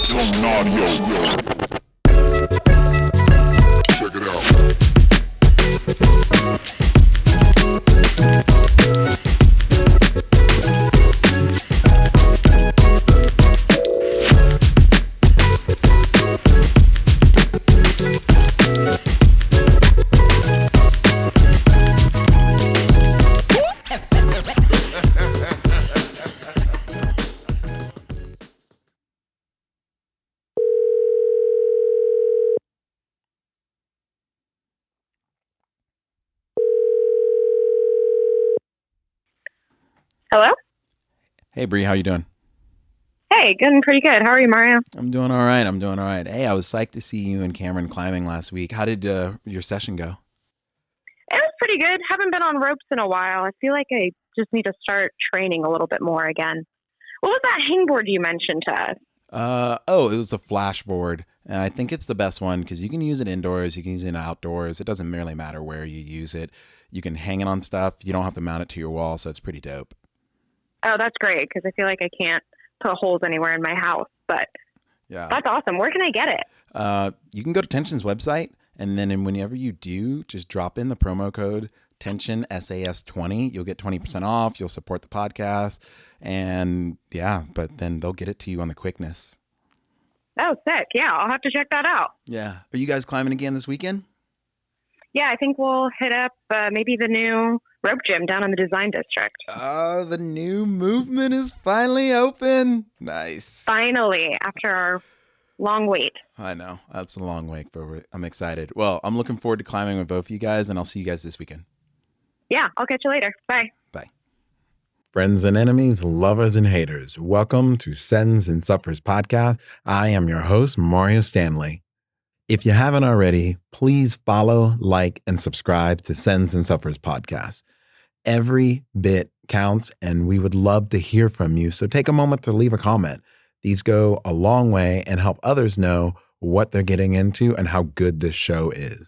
Tone audio. Check it out. Hello? Hey, Bree, how you doing? Hey, good and pretty good. How are you, Mario? I'm doing all right. Hey, I was psyched to see you and Cameron climbing last week. How did your session go? It was pretty good. Haven't been on ropes in a while. I feel like I just need to start training a little bit more again. What was that hangboard you mentioned to us? It was a flashboard. And I think it's the best one because you can use it indoors, you can use it outdoors. It doesn't really matter where you use it. You can hang it on stuff. You don't have to mount it to your wall, so it's pretty dope. Oh, that's great because I feel like I can't put holes anywhere in my house, but Yeah. that's awesome. Where can I get it? You can go to Tension's website, and then whenever you do, just drop in the promo code Tension SAS20. You'll get 20% off. You'll support the podcast, and but then they'll get it to you on the quickness. Oh, sick. Yeah, I'll have to check that out. Yeah. Are you guys climbing again this weekend? Yeah, I think we'll hit up maybe the new rope gym down in the Design District. Oh, the new movement is finally open. Nice. Finally, after our long wait. I know. That's a long wait, but I'm excited. Well, I'm looking forward to climbing with both of you guys, and I'll see you guys this weekend. Yeah, I'll catch you later. Bye. Bye. Friends and enemies, lovers and haters, welcome to Sends and Suffers podcast. I am your host, Mario Stanley. If you haven't already, please follow, like, and subscribe to Sends and Suffers podcast. Every bit counts, and we would love to hear from you. So take a moment to leave a comment. These go a long way and help others know what they're getting into and how good this show is.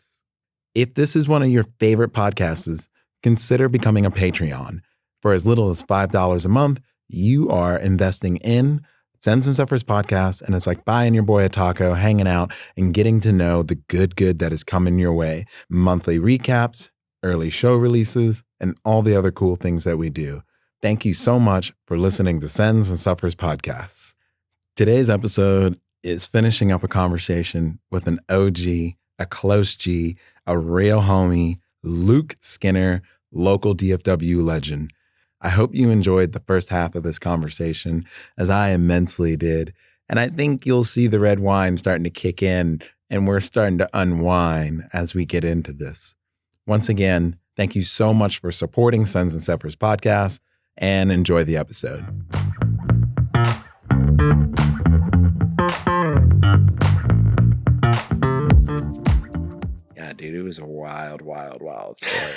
If this is one of your favorite podcasts, consider becoming a Patreon. For as little as $5 a month, you are investing in Sends and Suffers podcast, and it's like buying your boy a taco, hanging out, and getting to know the good that is coming your way. Monthly recaps, early show releases, and all the other cool things that we do. Thank you so much for listening to Sends and Suffers podcasts. Today's episode is finishing up a conversation with an OG, a close G, a real homie, Luke Skinner, local DFW legend. I hope you enjoyed the first half of this conversation, as I immensely did. And I think you'll see the red wine starting to kick in, and we're starting to unwind as we get into this. Once again, thank you so much for supporting Sends and Suffers podcast, and enjoy the episode. Yeah, dude, it was a wild story.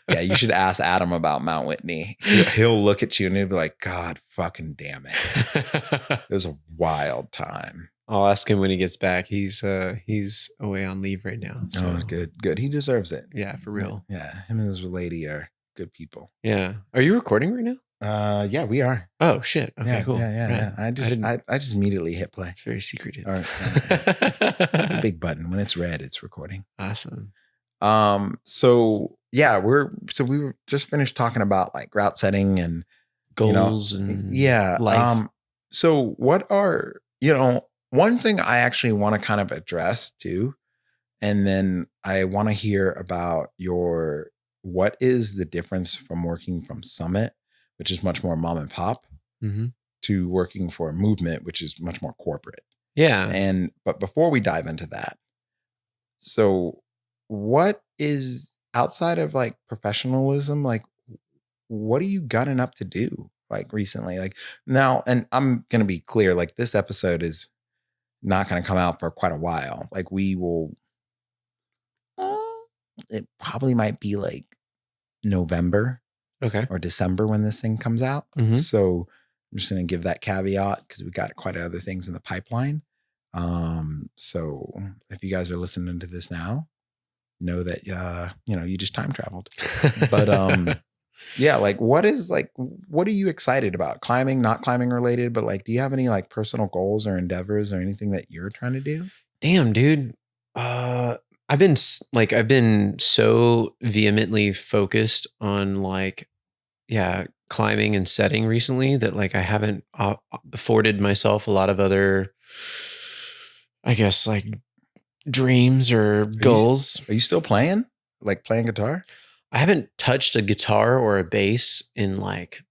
Yeah, you should ask Adam about Mount Whitney. He'll look at you and he'll be like, God fucking damn it. It was a wild time. I'll ask him when he gets back. He's away on leave right now. So. Oh, good. He deserves it. Yeah, for real. Yeah, him and his lady are good people. Yeah. Are you recording right now? Yeah, we are. Oh shit. Okay, cool. Yeah. I just immediately hit play. It's very secretive. All right. It's a big button. When it's red, it's recording. Awesome. We were just finished talking about like route setting and goals and life. So what are, one thing I actually want to kind of address too, and then I want to hear about what is the difference from working from Summit, which is much more mom and pop, to working for a movement, which is much more corporate. Yeah. But before we dive into that, so what is outside of like professionalism, like what are you gotten up to do like recently? Like now, and I'm going to be clear, like this episode is not going to come out for quite a while. Like we will, it probably might be like November or December when this thing comes out. So I'm just going to give that caveat because we got quite other things in the pipeline. So if you guys are listening to this now, know that, you just time traveled. But Yeah, like what are you excited about? Climbing, not climbing related, but like do you have any like personal goals or endeavors or anything that you're trying to do? Damn, dude. I've been so vehemently focused on like, yeah, climbing and setting recently that like I haven't afforded myself a lot of other, I guess, like dreams or goals. Are you still playing? Like playing guitar? I haven't touched a guitar or a bass in like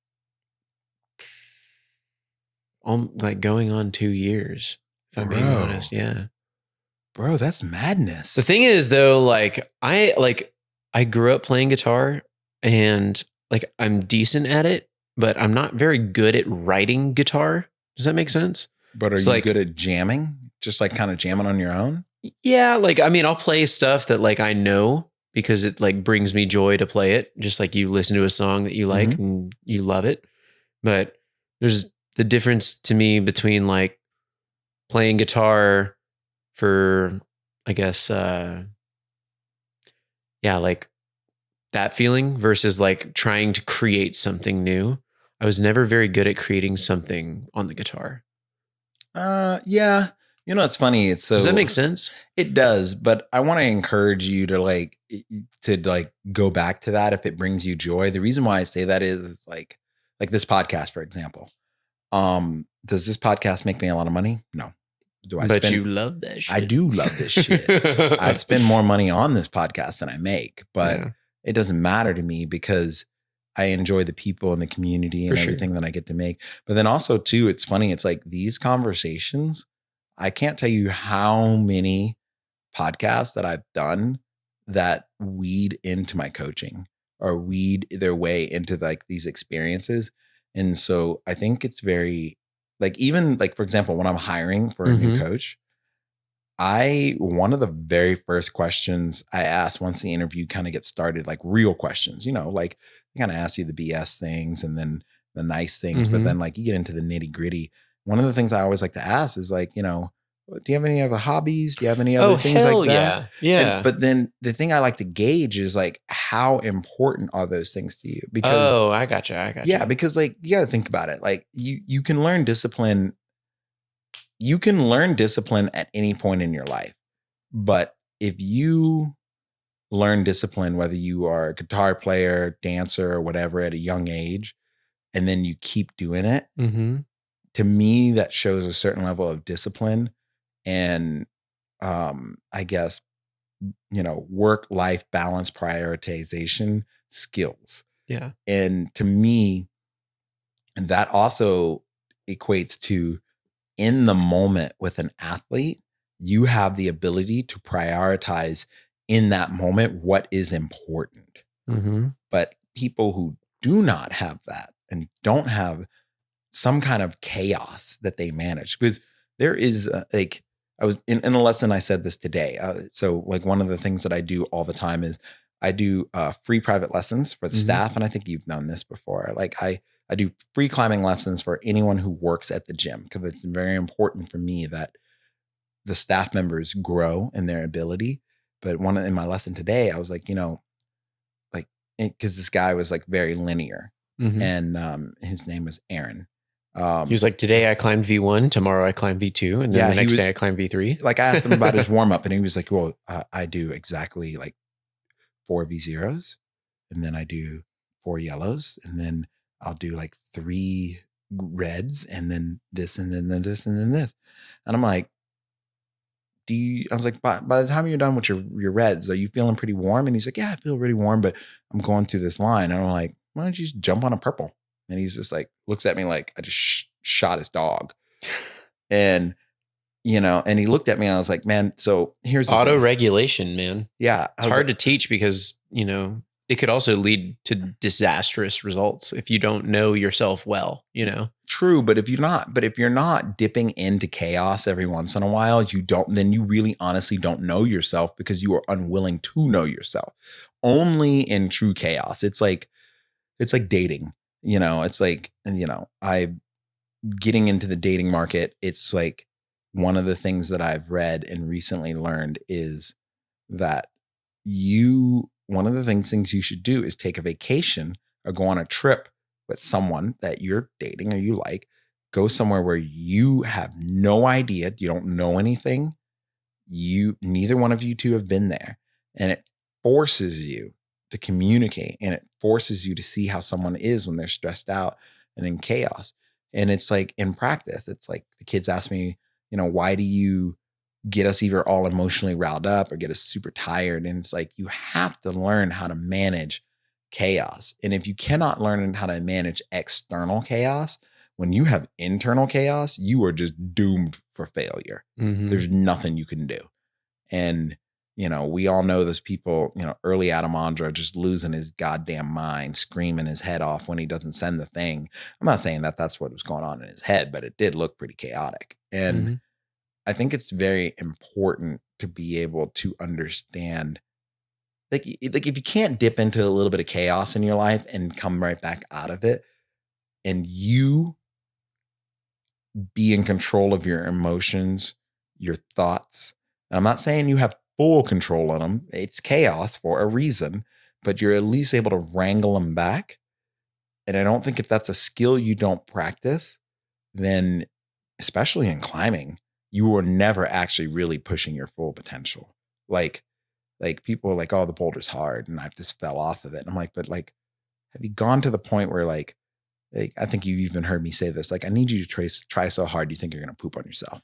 like going on 2 years, if I'm being Bro. honest. Yeah. Bro, that's madness. The thing is though, like I grew up playing guitar and like I'm decent at it, but I'm not very good at writing guitar. Does that make sense? But are It's you like- good at jamming? Just like kind of jamming on your own? Yeah, like I mean, I'll play stuff that like I know because it like brings me joy to play it. Just like you listen to a song that you like and you love it. But there's the difference to me between like playing guitar for, I guess, yeah, like that feeling versus like trying to create something new. I was never very good at creating something on the guitar. Yeah. You know, it's funny. It's so Does that make sense? It does, but I want to encourage you to go back to that if it brings you joy. The reason why I say that is like this podcast, for example. Does this podcast make me a lot of money? No. Do I? But you love that shit. I do love this shit. I spend more money on this podcast than I make, but Yeah. it doesn't matter to me because I enjoy the people and the community and For sure. everything that I get to make. But then also too, it's funny. It's like these conversations, I can't tell you how many podcasts that I've done that weed into my coaching or weed their way into like these experiences. And so I think it's very like, even like, for example, when I'm hiring for a new coach, one of the very first questions I ask once the interview kind of gets started, like real questions, you know, like they kind of ask you the BS things and then the nice things, but then like you get into the nitty gritty. One of the things I always like to ask is like, you know, do you have any other hobbies? Do you have any other things like that? Yeah. But then the thing I like to gauge is like, how important are those things to you? Because I gotcha. yeah, because like you got to think about it. Like you can learn discipline. You can learn discipline at any point in your life. But if you learn discipline, whether you are a guitar player, dancer, or whatever at a young age, and then you keep doing it, to me, that shows a certain level of discipline and I guess, you know, work-life balance prioritization skills. Yeah. And to me, that also equates to in the moment with an athlete, you have the ability to prioritize in that moment what is important. But people who do not have that and don't have some kind of chaos that they manage, because there is like, I was in a lesson, I said this today. So like one of the things that I do all the time is I do free private lessons for the staff. And I think you've done this before. Like I do free climbing lessons for anyone who works at the gym, because it's very important for me that the staff members grow in their ability. But in my lesson today, I was like, you know, like, because this guy was like very linear and his name was Aaron. He was like, today I climbed V1, tomorrow I climbed V2, and then the next day I climbed V3. Like I asked him about his warm up, and he was like, well, I do exactly like 4 V0s, and then I do 4 yellows, and then I'll do like 3 reds, and then this, and then this, and then this. And I'm like, I was like, by the time you're done with your reds, are you feeling pretty warm? And he's like, yeah, I feel really warm, but I'm going through this line. And I'm like, why don't you just jump on a purple? And he's just like, looks at me like I just shot his dog. And, you know, and he looked at me and I was like, man, so here's the auto thing. regulation, man. Yeah. It's hard to teach because, you know, it could also lead to disastrous results if you don't know yourself well, you know? True. But if you're not dipping into chaos every once in a while, then you really honestly don't know yourself because you are unwilling to know yourself. Only in true chaos. It's like dating. You know, it's like, you know, getting into the dating market. It's like one of the things that I've read and recently learned is that one of the things you should do is take a vacation or go on a trip with someone that you're dating or you like, go somewhere where you have no idea, you don't know anything. Neither one of you two have been there. And it forces you to communicate, and it forces you to see how someone is when they're stressed out and in chaos. And it's like in practice, it's like the kids ask me, why do you get us either all emotionally riled up or get us super tired? And it's like, you have to learn how to manage chaos. And if you cannot learn how to manage external chaos, when you have internal chaos, you are just doomed for failure. Mhm. There's nothing you can do. And, we all know those people, early Adam Ondra just losing his goddamn mind, screaming his head off when he doesn't send the thing. I'm not saying that that's what was going on in his head, but it did look pretty chaotic. And Mhm. I think it's very important to be able to understand, like if you can't dip into a little bit of chaos in your life and come right back out of it, and you be in control of your emotions, your thoughts. And I'm not saying you have full control on them. It's chaos for a reason, but you're at least able to wrangle them back. And I don't think if that's a skill you don't practice, then especially in climbing, you are never actually really pushing your full potential. Like people are like, oh, the boulder's hard and I just fell off of it. And I'm like, but like, have you gone to the point where like I think you've even heard me say this, like, I need you to try so hard you think you're going to poop on yourself.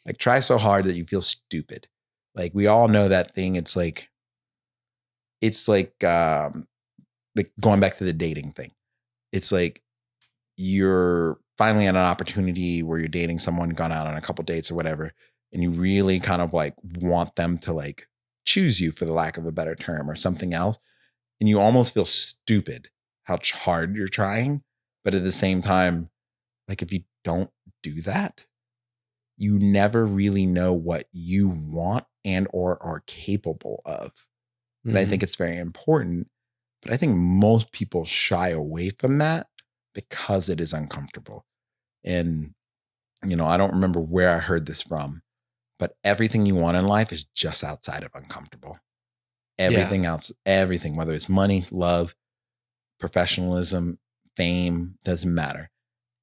Like, try so hard that you feel stupid. Like, we all know that thing. It's like going back to the dating thing. It's like you're finally at an opportunity where you're dating someone, gone out on a couple dates or whatever, and you really kind of like want them to like choose you, for the lack of a better term, or something else. And you almost feel stupid how hard you're trying. But at the same time, like if you don't do that, you never really know what you want and or are capable of. And I think it's very important. But I think most people shy away from that because it is uncomfortable. And, I don't remember where I heard this from, but everything you want in life is just outside of uncomfortable. Everything else, everything, whether it's money, love, professionalism, fame, doesn't matter.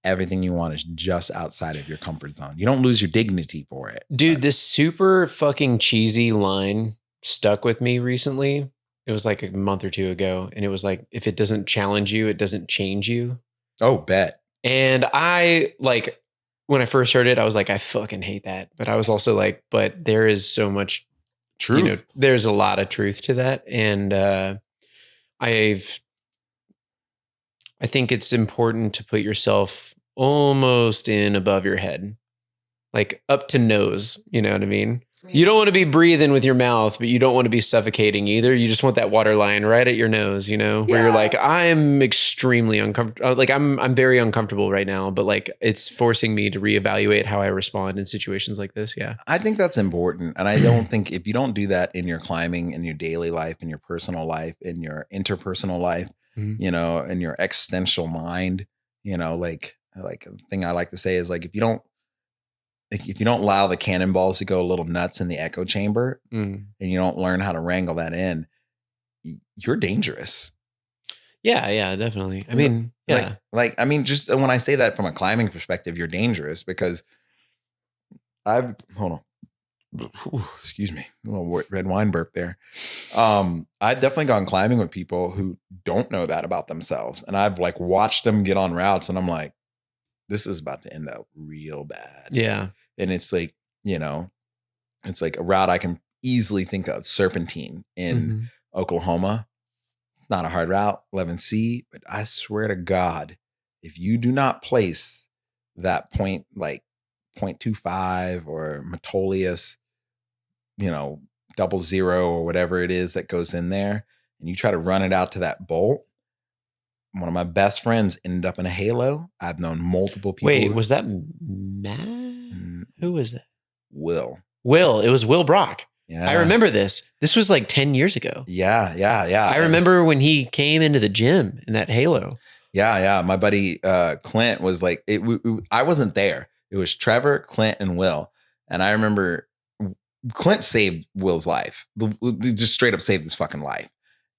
Everything you want is just outside of your comfort zone. You don't lose your dignity for it. Dude, this super fucking cheesy line stuck with me recently. It was like a month or two ago. And it was like, if it doesn't challenge you, it doesn't change you. Oh, bet. And I like, when I first heard it, I was like, I fucking hate that. But I was also like, but there is so much Truth. there's a lot of truth to that. And I think it's important to put yourself almost in above your head, like up to nose. You know what I mean? You don't want to be breathing with your mouth, but you don't want to be suffocating either. You just want that water line right at your nose, where you're like, I'm extremely uncomfortable. Like I'm very uncomfortable right now, but like it's forcing me to reevaluate how I respond in situations like this. Yeah. I think that's important. And I don't think if you don't do that in your climbing, in your daily life, in your personal life, in your interpersonal life, in your existential mind, like a thing I like to say is like, if you don't allow the cannonballs to go a little nuts in the echo chamber and you don't learn how to wrangle that in, you're dangerous. Yeah, definitely. I mean, yeah. Just when I say that from a climbing perspective, you're dangerous because hold on. Excuse me, a little red wine burp there. I've definitely gone climbing with people who don't know that about themselves. And I've like watched them get on routes and I'm like, this is about to end up real bad. Yeah. And it's like, it's like a route I can easily think of, Serpentine in Oklahoma. Not a hard route, 11C, but I swear to God, if you do not place that point, like 0.25 or Metolius, 00 or whatever it is that goes in there, and you try to run it out to that bolt, one of my best friends ended up in a halo. I've known multiple people. Wait, was that Matt? Who was that? Will. It was Will Brock. Yeah. I remember this. This was like 10 years ago. Yeah. I remember when he came into the gym in that halo. Yeah. My buddy Clint was like, I wasn't there. It was Trevor, Clint, and Will. And I remember Clint saved Will's life. Just straight up saved his fucking life.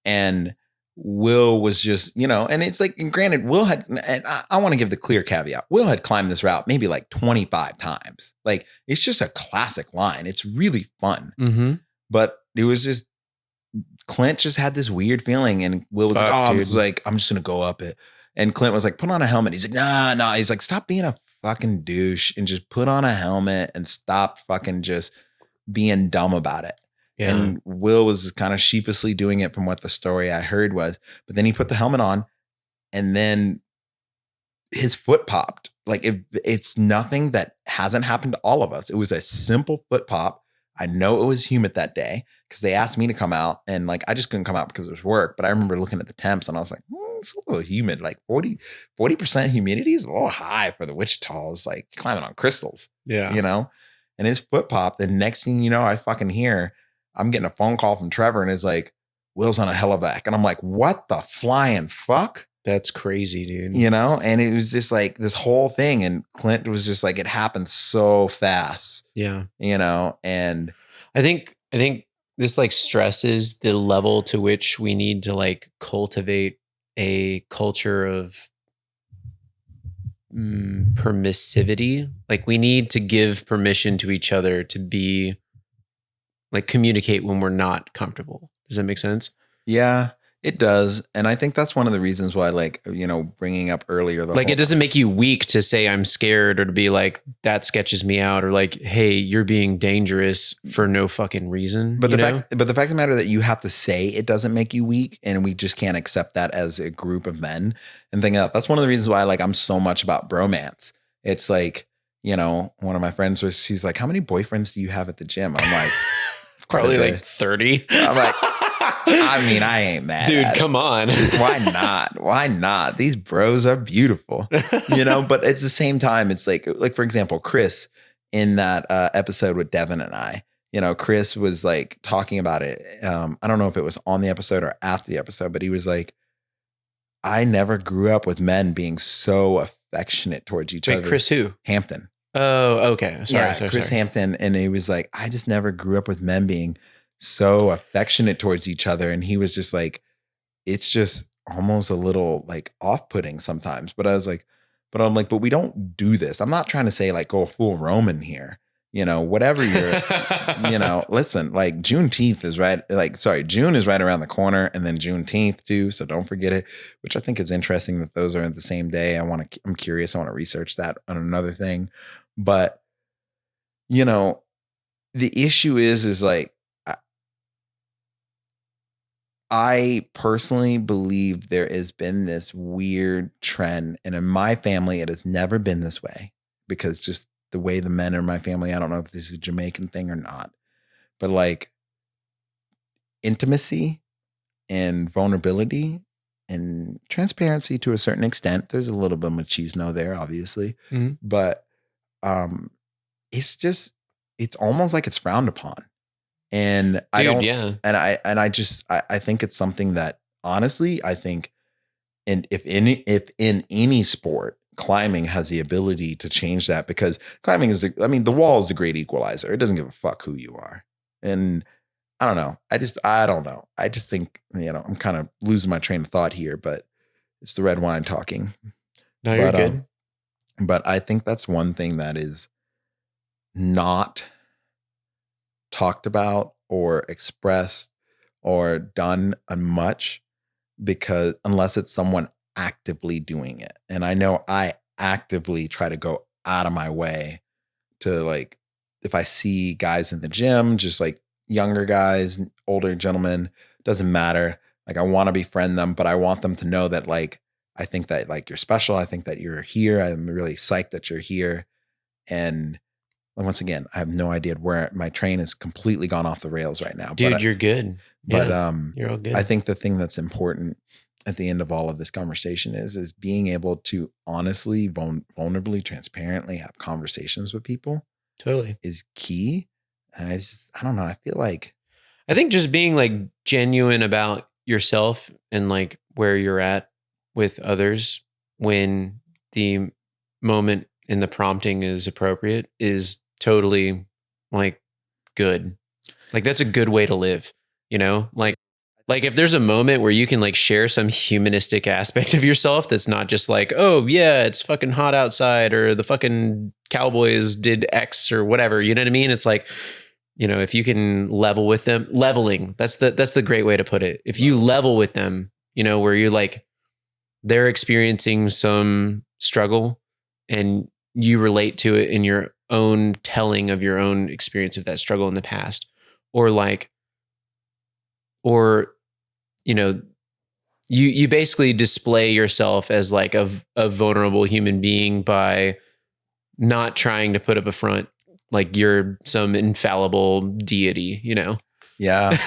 And Will was just, and it's like, and granted, Will had, and I want to give the clear caveat. Will had climbed this route maybe like 25 times. Like, it's just a classic line. It's really fun. Mm-hmm. But it was just, Clint just had this weird feeling, and Will was Fuck, I'm dude. just going to go up it. And Clint was like, put on a helmet. He's like, nah. He's like, stop being a fucking douche and just put on a helmet and stop fucking just being dumb about it. Yeah. And Will was kind of sheepishly doing it from what the story I heard was. But then he put the helmet on, and then his foot popped. Like, it's nothing that hasn't happened to all of us. It was a simple foot pop. I know it was humid that day because they asked me to come out, and like I just couldn't come out because it was work. But I remember looking at the temps, and I was like, it's a little humid. Like 40% humidity is a little high for the Wichita. It's like climbing on crystals, Yeah. And his foot popped. The next thing you know, I fucking hear, I'm getting a phone call from Trevor, and it's like, Will's on a helivac. And I'm like, what the flying fuck? That's crazy, dude. And it was just like this whole thing. And Clint was just like, it happened so fast, Yeah. and I think this like stresses the level to which we need to like cultivate a culture of permissivity. Like, we need to give permission to each other to be like communicate when we're not comfortable. Does that make sense? yeah, it does. And I think that's one of the reasons why, like, bringing up earlier, Like, it doesn't make you weak to say I'm scared, or to be like, that sketches me out, or like, hey, you're being dangerous for no fucking reason. But the fact of the matter that you have to say it doesn't make you weak, and we just can't accept that as a group of men and think that. That's one of the reasons why, like, I'm so much about bromance. It's like, one of my friends she's like, how many boyfriends do you have at the gym? I'm like, probably like 30. I'm like, I mean, I ain't mad. Dude, at come on. Why not? Why not? These bros are beautiful, but at the same time, it's like, for example, Chris in that episode with Devin and I, Chris was like talking about it. I don't know if it was on the episode or after the episode, but he was like, I never grew up with men being so affectionate towards each Wait, other. Chris who? Hampton. Oh, okay. Sorry. Chris Hampton. And he was like, I just never grew up with men being so affectionate towards each other. And he was just like, it's just almost a little like off-putting sometimes. But I'm like, but we don't do this. I'm not trying to say like go full Roman here, whatever you're, listen, like Juneteenth is June is right around the corner, and then Juneteenth too. So don't forget it, which I think is interesting that those are the same day. I'm curious. I want to research that on another thing. But, the issue is like, I personally believe there has been this weird trend, and in my family, it has never been this way, because just the way the men in my family, I don't know if this is a Jamaican thing or not, but like intimacy and vulnerability and transparency to a certain extent. There's a little bit of machismo there, obviously, but it's almost like it's frowned upon. And I think it's something that honestly, I think, and if in any sport, climbing has the ability to change that, because climbing the wall is the great equalizer. It doesn't give a fuck who you are. And I don't know. I don't know. I just think, I'm kind of losing my train of thought here, but it's the red wine talking. No, you're good. But I think that's one thing that is not talked about or expressed or done much, because unless it's someone actively doing it. And I know I actively try to go out of my way to, like, if I see guys in the gym, just like younger guys, older gentlemen, doesn't matter. Like, I want to befriend them, but I want them to know that, like, I think that, like, you're special. I think that you're here. I'm really psyched that you're here. And once again, I have no idea where my train has completely gone off the rails right now. Dude, you're good. But you're all good. I think the thing that's important at the end of all of this conversation is being able to honestly, vulnerably, transparently have conversations with people. Totally. Is key. And I don't know. I feel like, I think just being like genuine about yourself and like where you're at with others when the moment in the prompting is appropriate is totally like good. Like, that's a good way to live, Like, like if there's a moment where you can like share some humanistic aspect of yourself that's not just like, oh yeah, it's fucking hot outside, or the fucking Cowboys did X or whatever, you know what I mean? It's like, you know, if you can level with them, leveling, that's the great way to put it. If you level with them, you know, where you're like, they're experiencing some struggle and you relate to it in your own telling of your own experience of that struggle in the past, or like, or, you know, you basically display yourself as like a vulnerable human being by not trying to put up a front like you're some infallible deity, you know? Yeah.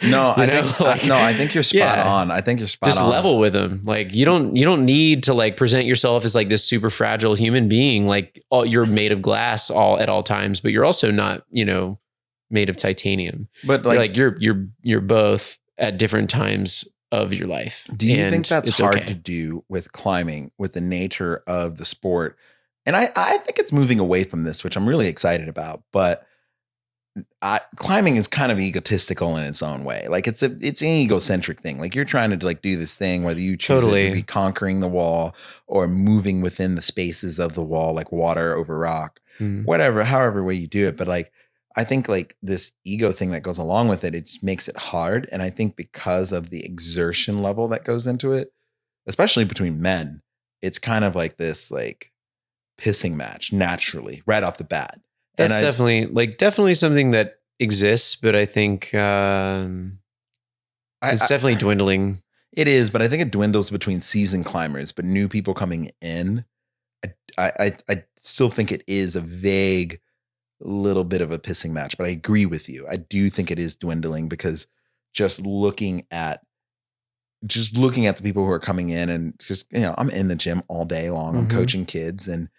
No, I think you're spot Yeah. on. I think you're spot Just on. level with them. Like you don't need to like present yourself as like this super fragile human being. Like you're made of glass at all times, but you're also not, you know, made of titanium. But you're both at different times of your life. do you And think that's it's hard okay. to do with climbing, with the nature of the sport? And I think it's moving away from this, which I'm really excited about. But climbing is kind of egotistical in its own way. Like it's an egocentric thing. Like you're trying to like do this thing, whether you choose it Totally. to be conquering the wall or moving within the spaces of the wall, like water over rock, Mm. whatever, however way you do it. But like, I think like this ego thing that goes along with it, it just makes it hard. And I think because of the exertion level that goes into it, especially between men, it's kind of like this like pissing match naturally right off the bat. That's And definitely something that exists, but I think it's definitely dwindling. It is, but I think it dwindles between seasoned climbers, but new people coming in, I still think it is a vague little bit of a pissing match, but I agree with you. I do think it is dwindling because just looking at the people who are coming in and just, you know, I'm in the gym all day long. I'm Mhm. coaching kids and,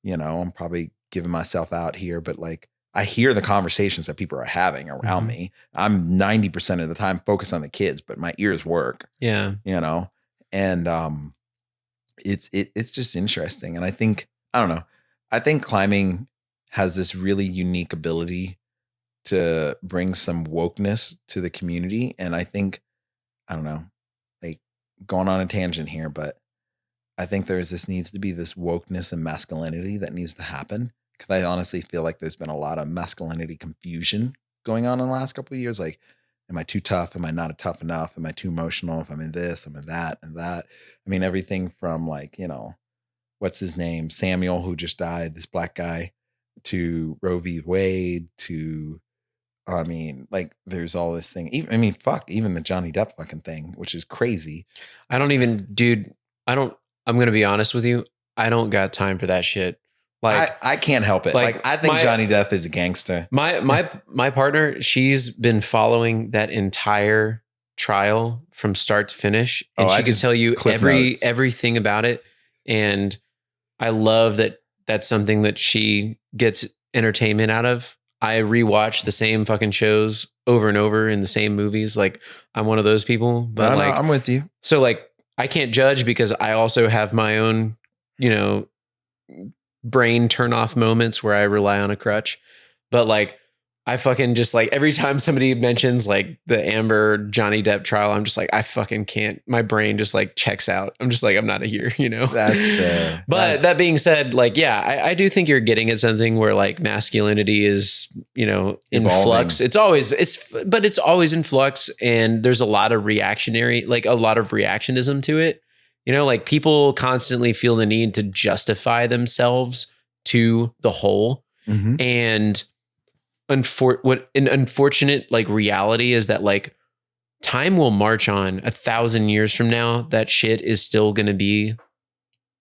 you know, I'm probably giving myself out here, but like I hear the conversations that people are having around Mhm. me. I'm 90% of the time focused on the kids, but my ears work, Yeah. you know, and it's just interesting. And I think, I don't know, I think climbing has this really unique ability to bring some wokeness to the community. And I think, I don't know, like going on a tangent here, but I think needs to be this wokeness and masculinity that needs to happen. Cause I honestly feel like there's been a lot of masculinity confusion going on in the last couple of years. Like, am I too tough? Am I not tough enough? Am I too emotional? If I'm in this, I'm in that and that. I mean, everything from like, you know, what's his name? Samuel, who just died, this black guy, to Roe v. Wade, to, I mean, like there's all this thing. Even the Johnny Depp fucking thing, which is crazy. I'm going to be honest with you. I don't got time for that shit. Like I can't help it. Like I think Johnny Depp is a gangster. my partner, she's been following that entire trial from start to finish, and she can tell you everything about it. And I love that that's something that she gets entertainment out of. I rewatch the same fucking shows over and over in the same movies. Like I'm one of those people. But no, I'm with you. So like I can't judge because I also have my own, you know, brain turn off moments where I rely on a crutch. But like I fucking just like every time somebody mentions like the Amber Johnny Depp trial, I'm just like, I fucking can't. My brain just like checks out. I'm just like, I'm not here, you know? That's fair. But that being said, like, yeah, I do think you're getting at something where like masculinity is, you know, in flux. It's always in flux, and there's a lot of reactionism to it. You know, like people constantly feel the need to justify themselves to the whole. Mm-hmm. And what an unfortunate like reality is that like time will march on. 1,000 years from now, that shit is still going to be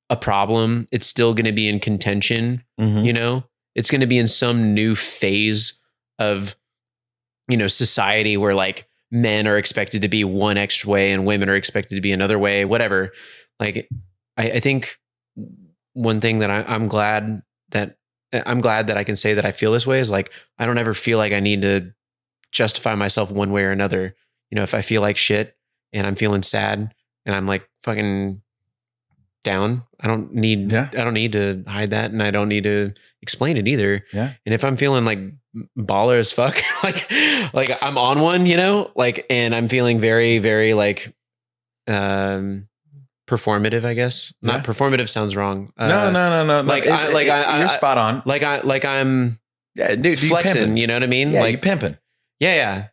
a problem. It's still going to be in contention. Mm-hmm. You know, it's going to be in some new phase of, you know, society where like men are expected to be one extra way and women are expected to be another way, whatever. Like, I think one thing that I'm glad that I can say that I feel this way is like, I don't ever feel like I need to justify myself one way or another. You know, if I feel like shit and I'm feeling sad and I'm like fucking down, I don't need to hide that, and I don't need to explain it either. Yeah. And if I'm feeling like baller as fuck. like I'm on one, you know, like, and I'm feeling very, very like, performative, I guess. Not performative sounds wrong. No. Like, you're spot on. I'm Dude, flexing, you know what I mean? Yeah, like you pimping. Yeah,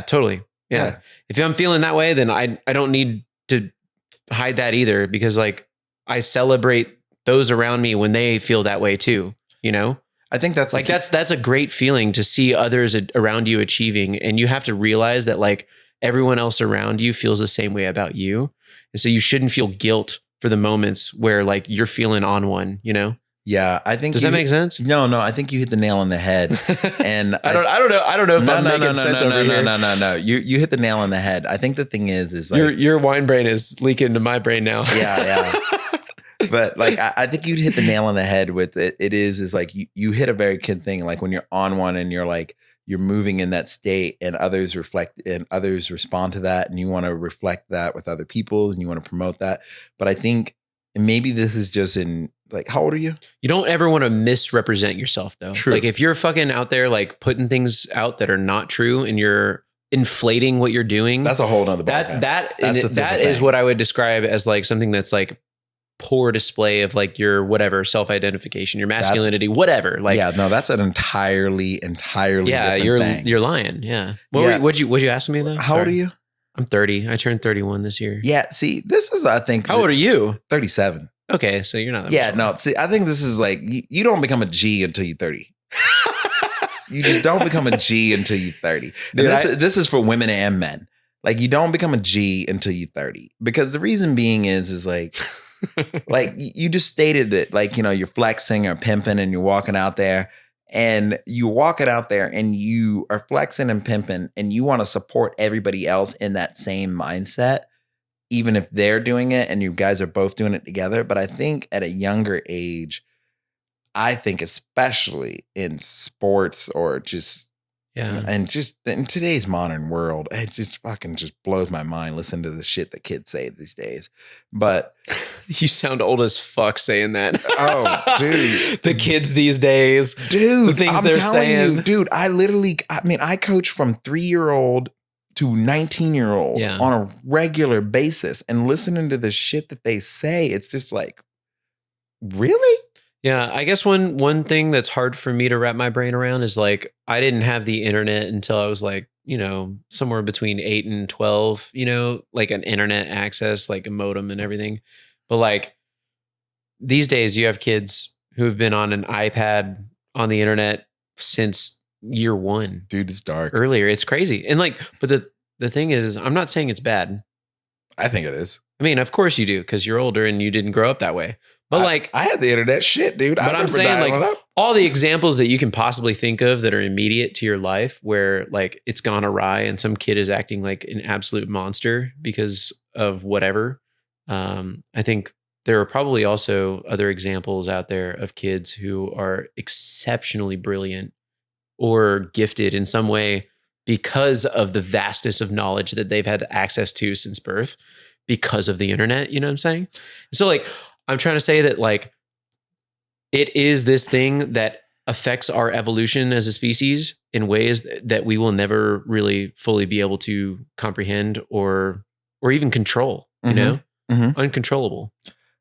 totally. Yeah. If I'm feeling that way, then I don't need to hide that either, because like I celebrate those around me when they feel that way too, you know? I think that's like, that's a great feeling to see others around you achieving. And you have to realize that like everyone else around you feels the same way about you. And so you shouldn't feel guilt for the moments where like you're feeling on one, you know? Yeah, I think. Does that make sense? No, I think you hit the nail on the head. And I don't know if I'm making sense over here. No. You hit the nail on the head. I think the thing is like your wine brain is leaking into my brain now. Yeah. But like, I think you hit the nail on the head with it. It is like you hit a very kid thing. Like when you're on one and you're like, you're moving in that state and others reflect and others respond to that. And you want to reflect that with other people and you want to promote that. But I think, and maybe this is just in like, how old are you? You don't ever want to misrepresent yourself though. True. Like if you're fucking out there, like putting things out that are not true and you're inflating what you're doing. That's a whole nother ballgame. That is what I would describe as like something that's like poor display of like your whatever self-identification, your masculinity, whatever. Like, yeah, no, that's an entirely yeah, different thing. You're lying. Yeah. What'd you ask me though? How old are you? I'm 30. I turned 31 this year. Yeah. See, this is, I think. How old are you? 37. Okay. So you're not that Yeah. much No, see, I think this is like, you don't become a G until you're 30. You just don't become a G until you're 30. And this is for women and men. Like you don't become a G until you're 30. Because the reason being is like, like you just stated that, like, you know, you're flexing or pimping and you're walking out there and you're walking out there and you are flexing and pimping and you want to support everybody else in that same mindset, even if they're doing it and you guys are both doing it together. But I think at a younger age, I think especially in sports or just, and just in today's modern world, it just fucking just blows my mind. Listen to the shit that kids say these days. But you sound old as fuck saying that. Oh, dude. The kids these days. Dude, the things I'm they're telling saying. you, dude, I coach from 3-year-old to 19-year-old on a regular basis. And listening to the shit that they say, it's just like, really? Yeah, I guess one thing that's hard for me to wrap my brain around is like, I didn't have the internet until I was like, you know, somewhere between 8 and 12, you know, like an internet access, like a modem and everything. But like these days you have kids who have been on an iPad on the internet since year one. Dude, it's dark. Earlier. It's crazy. And like, but the thing is I'm not saying it's bad. I think it is. I mean, of course you do, because you're older and you didn't grow up that way. But like, I had the internet shit, dude. But I'm saying like all the examples that you can possibly think of that are immediate to your life where like it's gone awry and some kid is acting like an absolute monster because of whatever. I think there are probably also other examples out there of kids who are exceptionally brilliant or gifted in some way because of the vastness of knowledge that they've had access to since birth because of the internet. You know what I'm saying? So like, I'm trying to say that like it is this thing that affects our evolution as a species in ways that we will never really fully be able to comprehend or even control, you know, uncontrollable.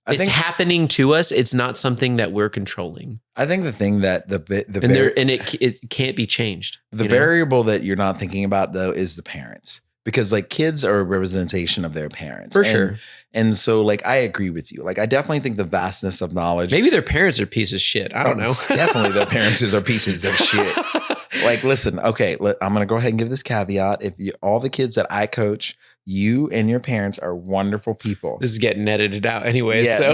It's happening to us. It's not something that we're controlling. I think the thing that it can't be changed. The variable that you're not thinking about though is the parents. Because like kids are a representation of their parents. For sure. And so like, I agree with you. Like, I definitely think the vastness of knowledge. Maybe their parents are pieces of shit. I don't know. Definitely their parents are pieces of shit. Like, listen, okay, I'm going to go ahead and give this caveat. All the kids that I coach, you and your parents are wonderful people. This is getting edited out anyway. Yeah, so.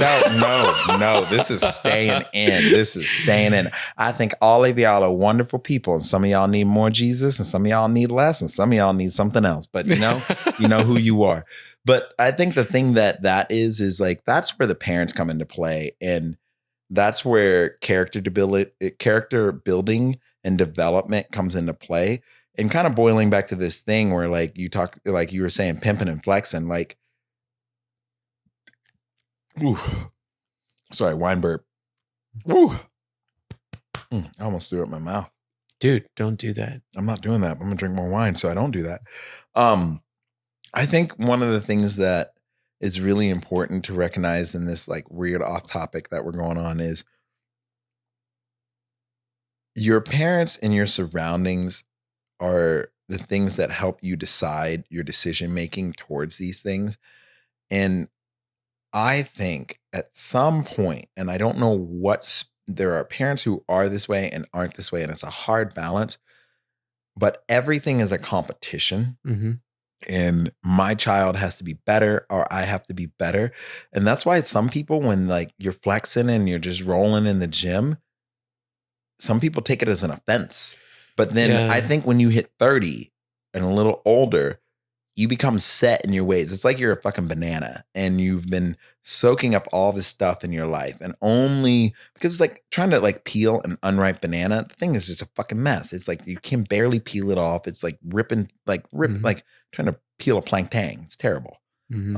No. This is staying in. I think all of y'all are wonderful people. And some of y'all need more Jesus and some of y'all need less and some of y'all need something else. But you know who you are. But I think the thing that is like, that's where the parents come into play. And that's where character building and development comes into play. And kind of boiling back to this thing where like you talk, like you were saying, pimping and flexing, like, ooh, sorry, wine burp. Ooh, I almost threw it in my mouth. Dude, don't do that. I'm not doing that. I'm gonna drink more wine, so I don't do that. I think one of the things that is really important to recognize in this like weird off topic that we're going on is your parents and your surroundings are the things that help you decide your decision making towards these things. And I think at some point, and I don't know there are parents who are this way and aren't this way, and it's a hard balance, but everything is a competition. Mm-hmm. And my child has to be better or I have to be better. And that's why some people, when like you're flexing and you're just rolling in the gym, some people take it as an offense. But then I think when you hit 30 and a little older, you become set in your ways. It's like you're a fucking banana and you've been soaking up all this stuff in your life, and only because it's like trying to like peel an unripe banana. The thing is just a fucking mess. It's like you can barely peel it off. It's like ripping, like trying to peel a plantain. It's terrible. Mm-hmm.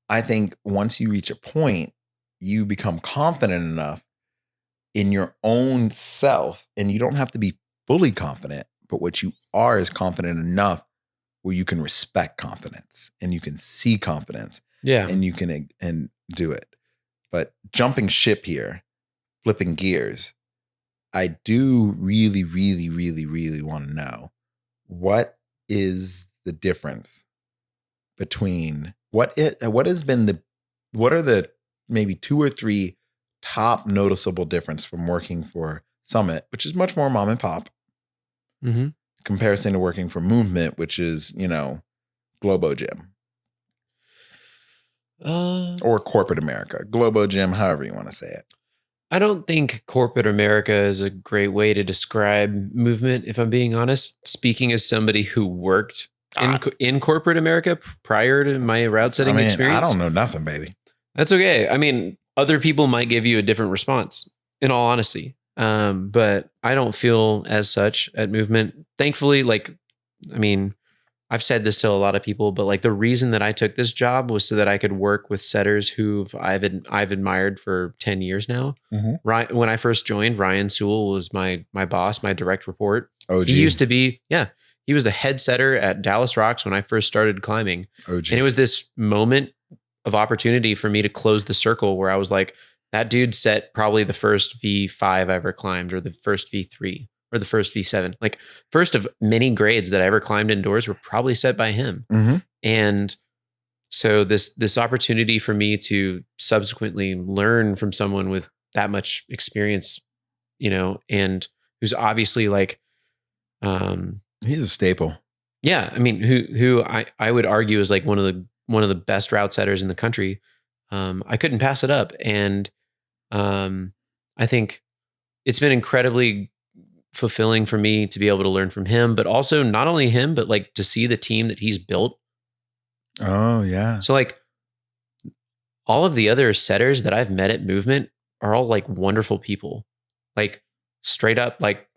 I think once you reach a point, you become confident enough in your own self, and you don't have to be fully confident, but what you are is confident enough where you can respect confidence and you can see confidence. Yeah. And you can and do it. But jumping ship here, flipping gears, I do really, really, really, really want to know what is the difference between what are the maybe 2 or 3 top noticeable difference from working for Summit, which is much more mom and pop, Mm-hmm. comparison to working for Movement, which is, Globo Gym. Or corporate America, Globo Gym, however you want to say it. I don't think corporate America is a great way to describe Movement, if I'm being honest. Speaking as somebody who worked in corporate America prior to my route setting experience. I don't know nothing, baby. That's okay. I mean, other people might give you a different response, in all honesty. But I don't feel as such at Movement. Thankfully, I've said this to a lot of people, but like the reason that I took this job was so that I could work with setters who I've admired for 10 years now. Mm-hmm. When I first joined, Ryan Sewell was my boss, my direct report. OG. He used to be, he was the head setter at Dallas Rocks when I first started climbing. OG. And it was this moment of opportunity for me to close the circle where I was like, that dude set probably the first V5 I ever climbed, or the first V3 or the first V7, like first of many grades that I ever climbed indoors were probably set by him. Mm-hmm. And so this opportunity for me to subsequently learn from someone with that much experience, and who's obviously like, he's a staple. Yeah. I mean, who I would argue is like one of the best route setters in the country. I couldn't pass it up. And I think it's been incredibly fulfilling for me to be able to learn from him, but also not only him, but like to see the team that he's built. Oh yeah. So like all of the other setters that I've met at Movement are all like wonderful people, like straight up, like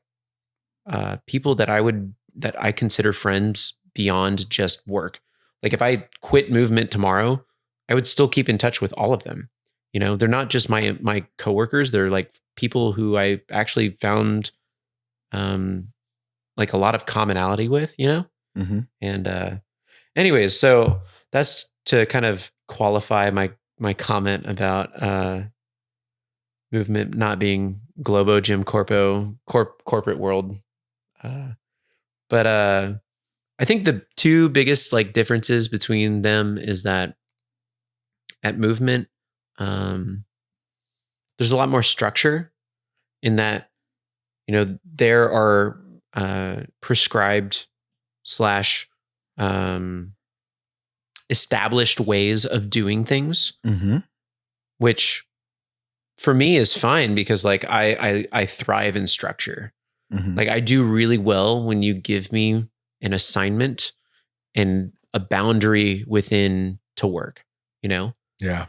people that I consider friends beyond just work. Like if I quit Movement tomorrow, I would still keep in touch with all of them. They're not just my coworkers. They're like people who I actually found like a lot of commonality with, Mm-hmm. And anyways, so that's to kind of qualify my comment about Movement not being Globo Gym corporate world. But I think the 2 biggest like differences between them is that at Movement, there's a lot more structure in that, there are prescribed / established ways of doing things, Mm-hmm. which for me is fine because like I thrive in structure. Mm-hmm. Like I do really well when you give me an assignment and a boundary within to work, Yeah.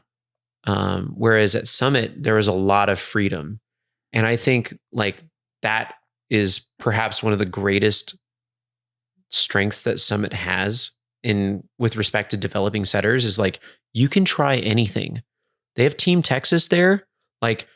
Whereas at Summit, there was a lot of freedom. And I think like that is perhaps one of the greatest strengths that Summit has with respect to developing setters is like, you can try anything. They have Team Texas there. Like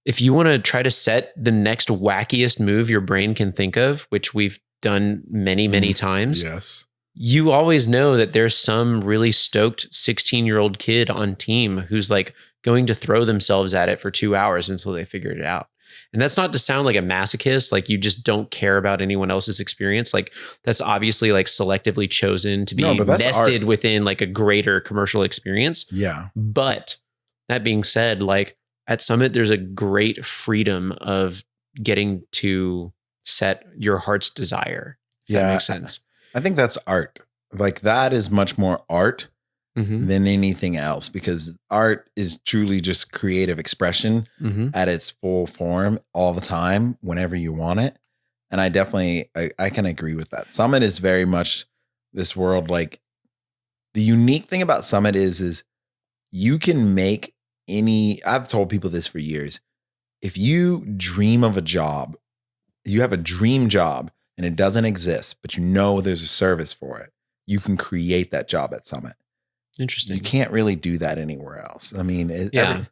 if you want to try to set the next wackiest move your brain can think of, which we've done many, many times, Yes. you always know that there's some really stoked 16-year-old kid on team who's like going to throw themselves at it for 2 hours until they figured it out. And that's not to sound like a masochist, like you just don't care about anyone else's experience. Like that's obviously like selectively chosen to be No, but that's vested art. within like a greater commercial experience. Yeah. But that being said, like at Summit, there's a great freedom of getting to set your heart's desire. If that makes sense. I think that's art. Like that is much more art Mm-hmm. than anything else, because art is truly just creative expression Mm-hmm. at its full form all the time, whenever you want it. And I definitely, I can agree with that. Summit is very much this world. Like the unique thing about Summit is you can make I've told people this for years. If you dream of a job, you have a dream job and it doesn't exist, but you know there's a service for it, you can create that job at Summit. Interesting. You can't really do that anywhere else. I mean, Yeah.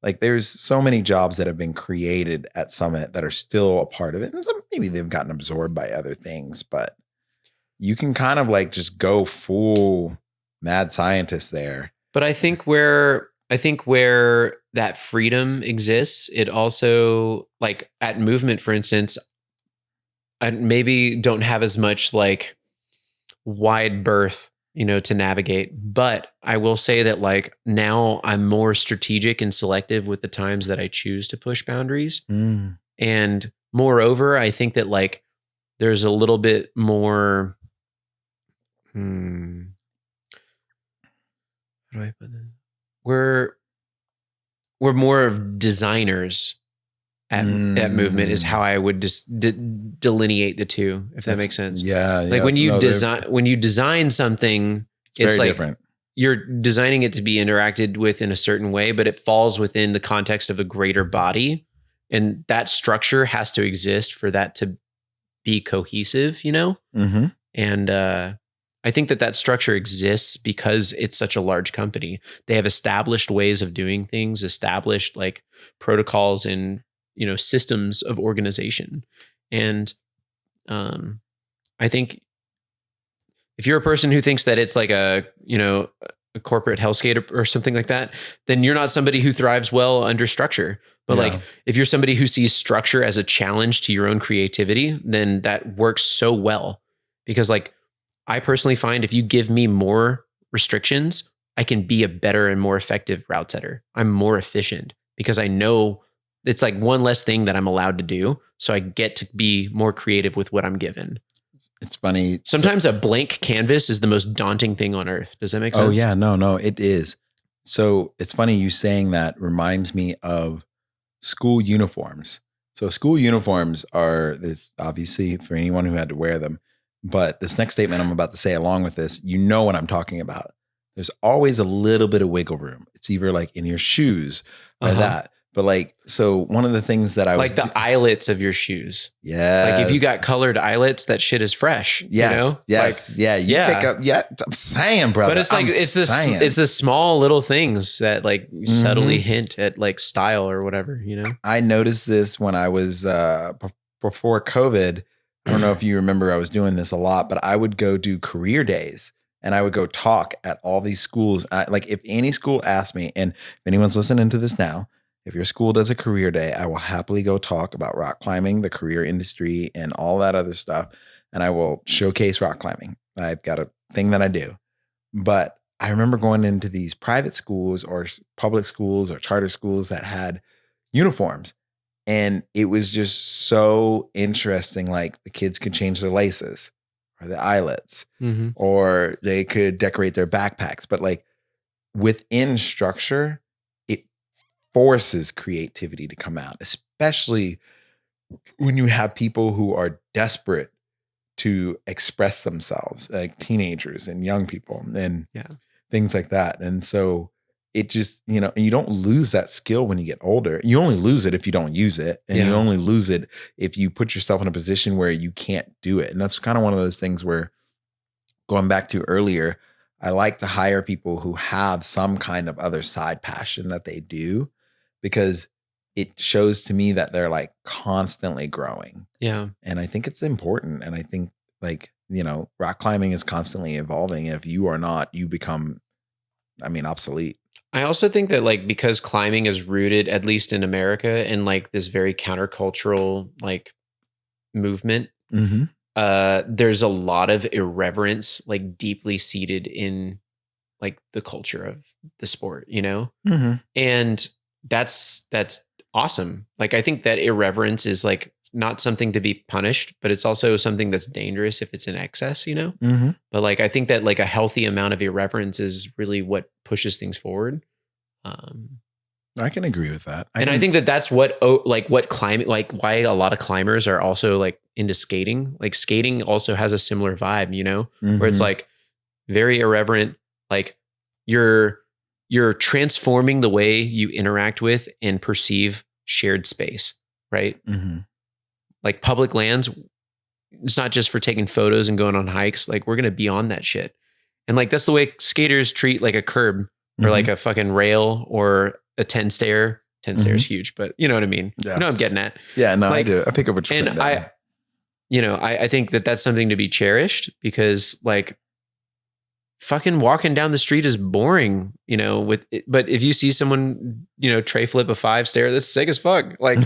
like there's so many jobs that have been created at Summit that are still a part of it. And maybe they've gotten absorbed by other things, but you can kind of like just go full mad scientist there. But I think where that freedom exists, it also like at Movement, for instance, I maybe don't have as much like wide berth, to navigate. But I will say that like now I'm more strategic and selective with the times that I choose to push boundaries. And moreover, I think that like there's a little bit more, how do I put this? We're more of designers at Movement is how I would just delineate the two, if that makes sense. Yeah. Like when you design something, it's very like different. you're designing it to be interacted with in a certain way, but it falls within the context of a greater body. And that structure has to exist for that to be cohesive, Mm-hmm. And I think that structure exists because it's such a large company. They have established ways of doing things, established like protocols and, systems of organization. And I think if you're a person who thinks that it's like a corporate hellscape or something like that, then you're not somebody who thrives well under structure. But like, if you're somebody who sees structure as a challenge to your own creativity, then that works so well. Because like, I personally find if you give me more restrictions, I can be a better and more effective route setter. I'm more efficient because I know it's like one less thing that I'm allowed to do. So I get to be more creative with what I'm given. It's funny. Sometimes a blank canvas is the most daunting thing on earth. Does that make sense? Oh yeah, no, it is. So it's funny you saying that reminds me of school uniforms. So school uniforms are obviously for anyone who had to wear them. But this next statement I'm about to say along with this, you know what I'm talking about. There's always a little bit of wiggle room. It's either like in your shoes or that. But like, so one of the things that I like the eyelets of your shoes. Yeah. Like if you got colored eyelets, that shit is fresh. Yes. Like, yeah. You pick up. Yeah. I'm saying, brother. But it's like, it's the small little things that like subtly hint at like style or whatever, I noticed this when I was, before COVID. I don't know if you remember, I was doing this a lot, but I would go do career days and I would go talk at all these schools. Like if any school asked me, and if anyone's listening to this now, if your school does a career day, I will happily go talk about rock climbing, the career industry, and all that other stuff. And I will showcase rock climbing. I've got a thing that I do. But I remember going into these private schools or public schools or charter schools that had uniforms. And it was just so interesting. Like the kids could change their laces or the eyelets, or they could decorate their backpacks. But like within structure, it forces creativity to come out, especially when you have people who are desperate to express themselves, like teenagers and young people and things like that. And so it just, you don't lose that skill when you get older. You only lose it if you don't use it. And you only lose it if you put yourself in a position where you can't do it. And that's kind of one of those things where, going back to earlier, I like to hire people who have some kind of other side passion that they do, because it shows to me that they're like constantly growing. Yeah. And I think it's important. And I think like, rock climbing is constantly evolving. If you are not, you become, obsolete. I also think that like because climbing is rooted, at least in America, in like this very countercultural like movement, Mm-hmm. there's a lot of irreverence like deeply seated in like the culture of the sport, Mm-hmm. and that's awesome. Like I think that irreverence is like not something to be punished, but it's also something that's dangerous if it's in excess, Mm-hmm. but like I think that like a healthy amount of irreverence is really what pushes things forward. I can agree with that. I think that that's what climbing, like why a lot of climbers are also like into skating. Like skating also has a similar vibe, where it's like very irreverent. Like you're transforming the way you interact with and perceive shared space, right? Mm-hmm. Like public lands, it's not just for taking photos and going on hikes. Like we're gonna be on that shit, and like that's the way skaters treat like a curb or like a fucking rail or a 10 stair. 10 stair is huge, but you know what I mean. Yeah. You know what I'm getting at. Yeah, no, like, I do. I pick up what you're and I think that that's something to be cherished because like fucking walking down the street is boring, with it, but if you see someone, tray flip a 5 stair, that's sick as fuck. Like,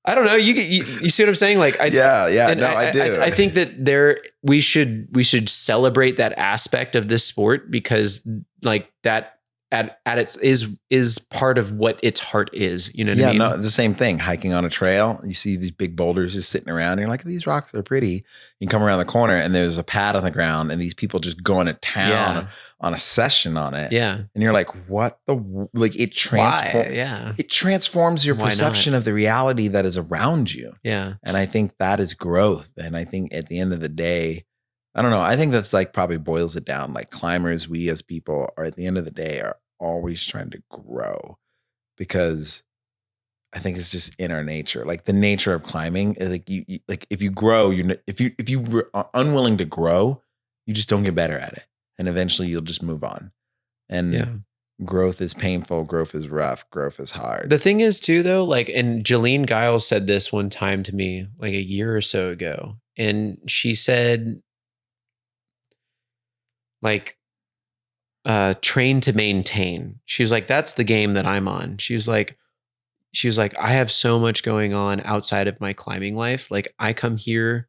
I don't know. You see what I'm saying? Like, I do. I think that we should celebrate that aspect of this sport because like that at its is part of what its heart is. You know what I mean? No, the same thing. Hiking on a trail, you see these big boulders just sitting around. And you're like, these rocks are pretty. You come around the corner and there's a pad on the ground and these people just going to town on a session on it. Yeah. And you're like, what it transforms. Yeah. It transforms your perception of the reality that is around you. Yeah. And I think that is growth. And I think at the end of the day, I don't know. I think that's like probably boils it down. Like climbers, we as people are at the end of the day are always trying to grow because I think it's just in our nature. Like the nature of climbing is like you like if you grow, if you are unwilling to grow, you just don't get better at it, and eventually you'll just move on. And growth is painful, growth is rough, growth is hard. The thing is too, though, like, and Jolene Giles said this one time to me like a year or so ago, and she said, like, train to maintain. She was like, that's the game that I'm on. She was like, I have so much going on outside of my climbing life. Like I come here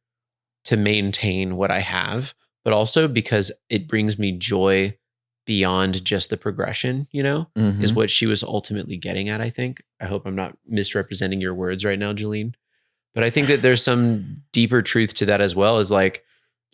to maintain what I have, but also because it brings me joy beyond just the progression, is what she was ultimately getting at, I think. I hope I'm not misrepresenting your words right now, Jolene. But I think that there's some deeper truth to that as well, is like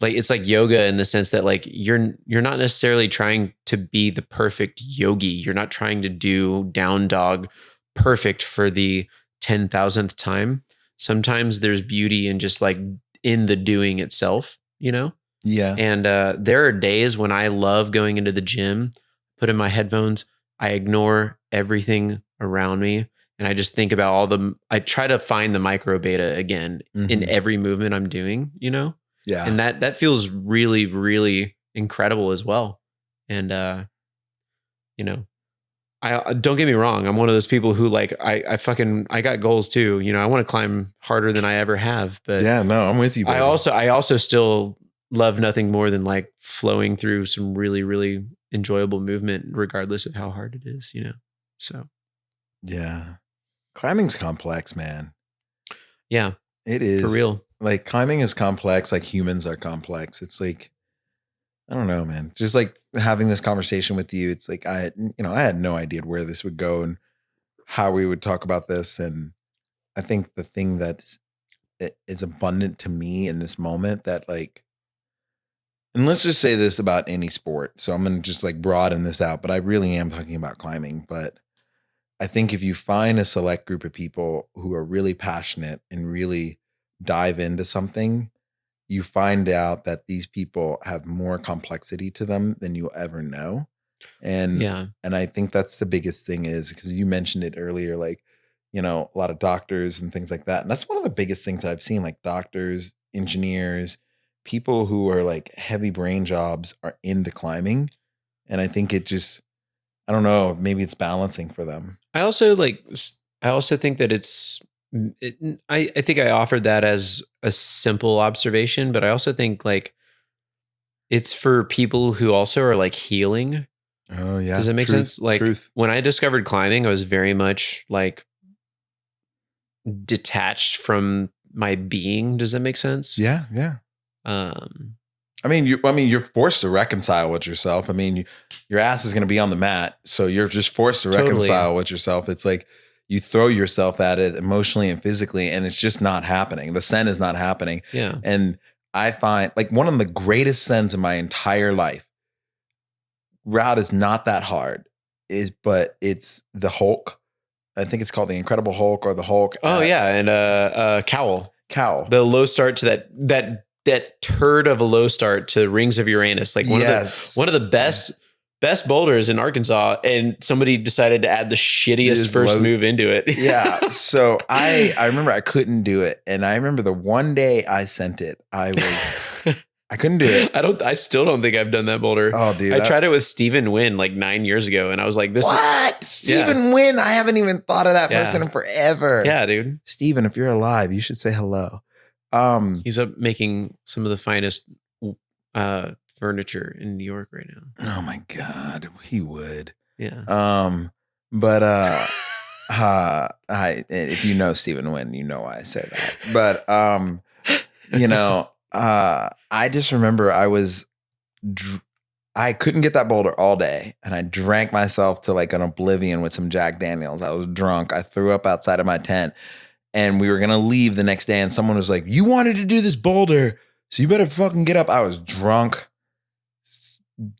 it's like yoga in the sense that like you're not necessarily trying to be the perfect yogi. You're not trying to do down dog perfect for the 10,000th time. Sometimes there's beauty in just like in the doing itself, Yeah. And there are days when I love going into the gym, put in my headphones, I ignore everything around me. And I just think about I try to find the micro beta again in every movement I'm doing, Yeah. And that feels really, really incredible as well. And, I don't get me wrong. I'm one of those people who like, I got goals too. I want to climb harder than I ever have, but yeah, no, I'm with you, baby. I also still love nothing more than like flowing through some really, really enjoyable movement, regardless of how hard it is, So, yeah, climbing's complex, man. Yeah, it is for real. Like climbing is complex. Like humans are complex. It's like, I don't know, man. Just like having this conversation with you, it's like I had no idea where this would go and how we would talk about this. And I think the thing that is abundant to me in this moment that like, and let's just say this about any sport. So I'm going to just like broaden this out, but I really am talking about climbing. But I think if you find a select group of people who are really passionate and really dive into something, you find out that these people have more complexity to them than you'll ever know. And I think that's the biggest thing is because you mentioned it earlier, like, a lot of doctors and things like that. And that's one of the biggest things I've seen, like doctors, engineers, people who are like heavy brain jobs are into climbing. And I think it just, I don't know, maybe it's balancing for them. I also like I also think that I think I offered that as a simple observation, but I also think like it's for people who also are like healing. Oh yeah. Does that make sense? Like truth. when I discovered climbing, I was very much like detached from my being. Does that make sense? Yeah. Yeah. Um, I mean, you're forced to reconcile with yourself. I mean, your ass is going to be on the mat, so you're just forced to Totally. reconcile with yourself. It's like you throw yourself at it emotionally and physically, and it's just not happening. The sen is not happening. yeah. And I find like one of the greatest sens in my entire life. Route is not that hard, but it's the Hulk. I think it's called the Incredible Hulk or the Hulk. Oh yeah, and Cowl. The low start to that turd of a low start to Rings of Uranus, like one of the best boulders in Arkansas, and somebody decided to add the shittiest first move into it. Yeah. So I remember I couldn't do it, and I remember the one day I sent it, I couldn't do it. I still don't think I've done that boulder. Oh, dude. I tried it with Stephen Wynn like 9 years ago, and I was like, what? Stephen Wynn? I haven't even thought of that person in forever. Yeah, dude. Stephen, if you're alive, you should say hello. He's up making some of the finest furniture in New York right now. Oh my God, he would. Yeah. But if you know Stephen Wynn, you know why I say that. But you know, I just remember I couldn't get that boulder all day, and I drank myself to like an oblivion with some Jack Daniels. I was drunk. I threw up outside of my tent, and we were gonna leave the next day, and someone was like, "You wanted to do this boulder, so you better fucking get up." I was drunk,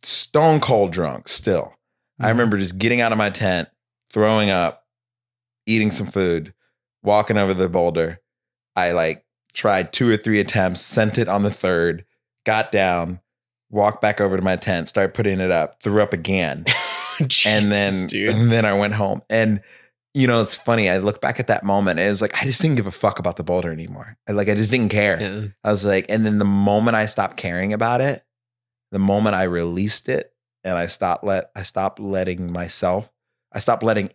stone cold drunk still. Mm-hmm. I remember just getting out of my tent, throwing up, eating some food, walking over the boulder. I like tried 2 or 3 attempts, sent it on the third, got down, walked back over to my tent, started putting it up, threw up again. Jesus, and then I went home. And you know, it's funny. I look back at that moment. And it was like I just didn't give a fuck about the boulder anymore. I just didn't care. Yeah. I was like, and then the moment I stopped caring about it, the moment I released it, and I stopped letting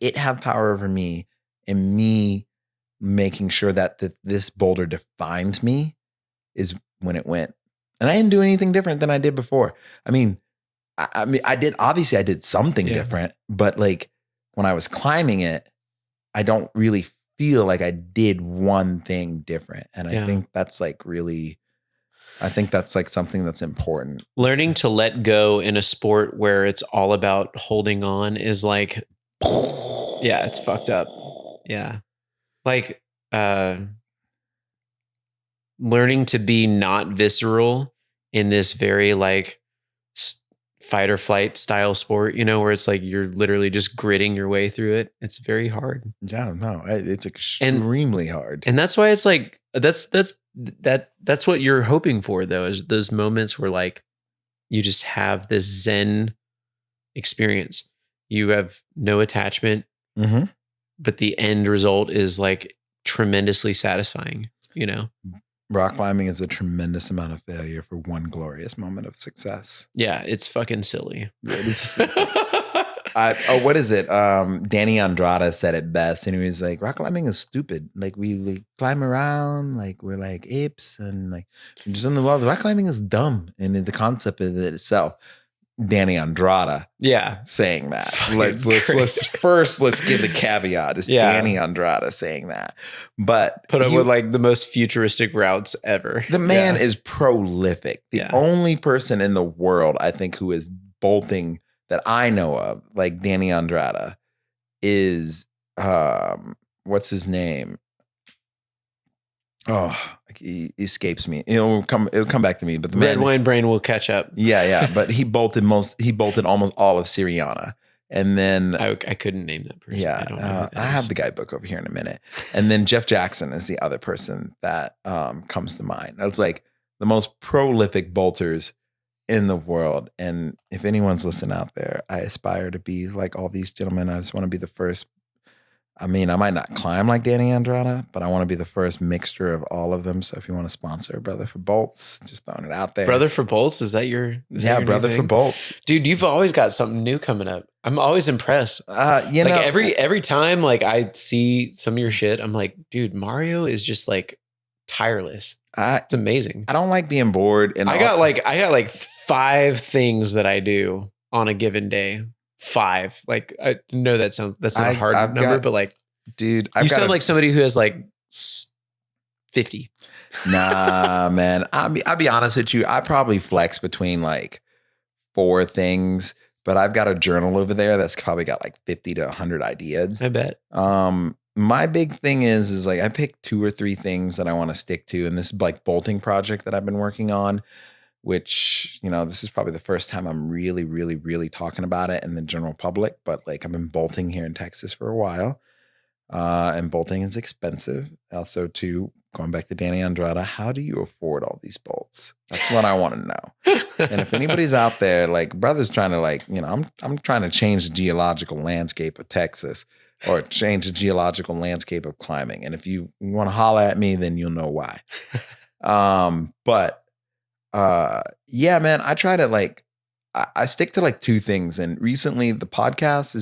it have power over me, and me making sure that this boulder defines me, is when it went. And I didn't do anything different than I did before. I mean, I did something different, but like when I was climbing it, I don't really feel like I did one thing different. And I think that's like something that's important. Learning to let go in a sport where it's all about holding on is like, yeah, it's fucked up. Yeah. Like, learning to be not visceral in this very like fight or flight style sport, you know, where it's like you're literally just gritting your way through it. It's very hard. Yeah, no, it's extremely hard. And that's why it's like that's what you're hoping for, though, is those moments where like you just have this Zen experience. You have no attachment, but the end result is like tremendously satisfying, you know? Rock climbing is a tremendous amount of failure for one glorious moment of success. Yeah, it's fucking silly. What is it? Danny Andrade said it best, and he was like, "Rock climbing is stupid. Like we climb around like we're like apes, and like just in the world. Rock climbing is dumb, and the concept of it itself." Danny Andrade, saying that. Let's give the caveat. It's Danny Andrade saying that, but put up with like the most futuristic routes ever. The man is prolific. The only person in the world I think who is bolting that I know of, like Danny Andrade, is what's his name? Oh, he escapes me. It'll come back to me. But the Red wine brain will catch up. Yeah. But he bolted almost all of Syriana, and then I couldn't name that person. Yeah, I have the guidebook over here in a minute. And then Jeff Jackson is the other person that comes to mind. It's like the most prolific bolters in the world. And if anyone's listening out there, I aspire to be like all these gentlemen. I just want to be the first I mean, I might not climb like Danny Andrada, but I want to be the first mixture of all of them. So if you want to sponsor Brother for Bolts, just throwing it out there. Brother for Bolts, is that your yeah, new Brother for thing? Bolts. Dude, you've always got something new coming up. I'm always impressed. You know, every time like I see some of your shit, I'm like, dude, Mario is just like tireless. It's amazing. I don't like being bored, and I got like 5 things that I do on a given day. 5. Like I know that's not a hard number, but like, dude, you sound like somebody who has like 50. Nah, man. I'll be honest with you. I probably flex between like 4 things, but I've got a journal over there that's probably got like 50 to 100 ideas. I bet. My big thing is like I pick 2 or 3 things that I want to stick to, and this like bolting project that I've been working on, which, you know, this is probably the first time I'm really, really, really talking about it in the general public, but like I've been bolting here in Texas for a while. And bolting is expensive. Also, too, going back to Danny Andrada, how do you afford all these bolts? That's what I want to know. And if anybody's out there, like brother's trying to like, you know, I'm trying to change the geological landscape of Texas or change the geological landscape of climbing. And if you want to holler at me, then you'll know why. Yeah, man, I try to like, I stick to like 2 things. And recently the podcast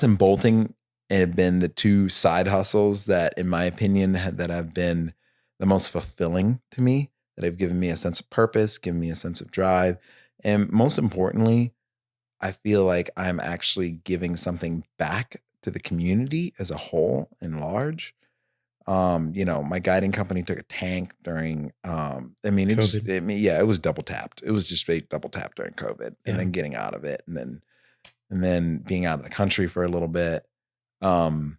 and bolting have been the 2 side hustles that, in my opinion, that have been the most fulfilling to me, that have given me a sense of purpose, given me a sense of drive. And most importantly, I feel like I'm actually giving something back to the community as a whole and large. You know, my guiding company took a tank during, it was double tapped. It was just straight double tapped during COVID, and then getting out of it, and then being out of the country for a little bit. And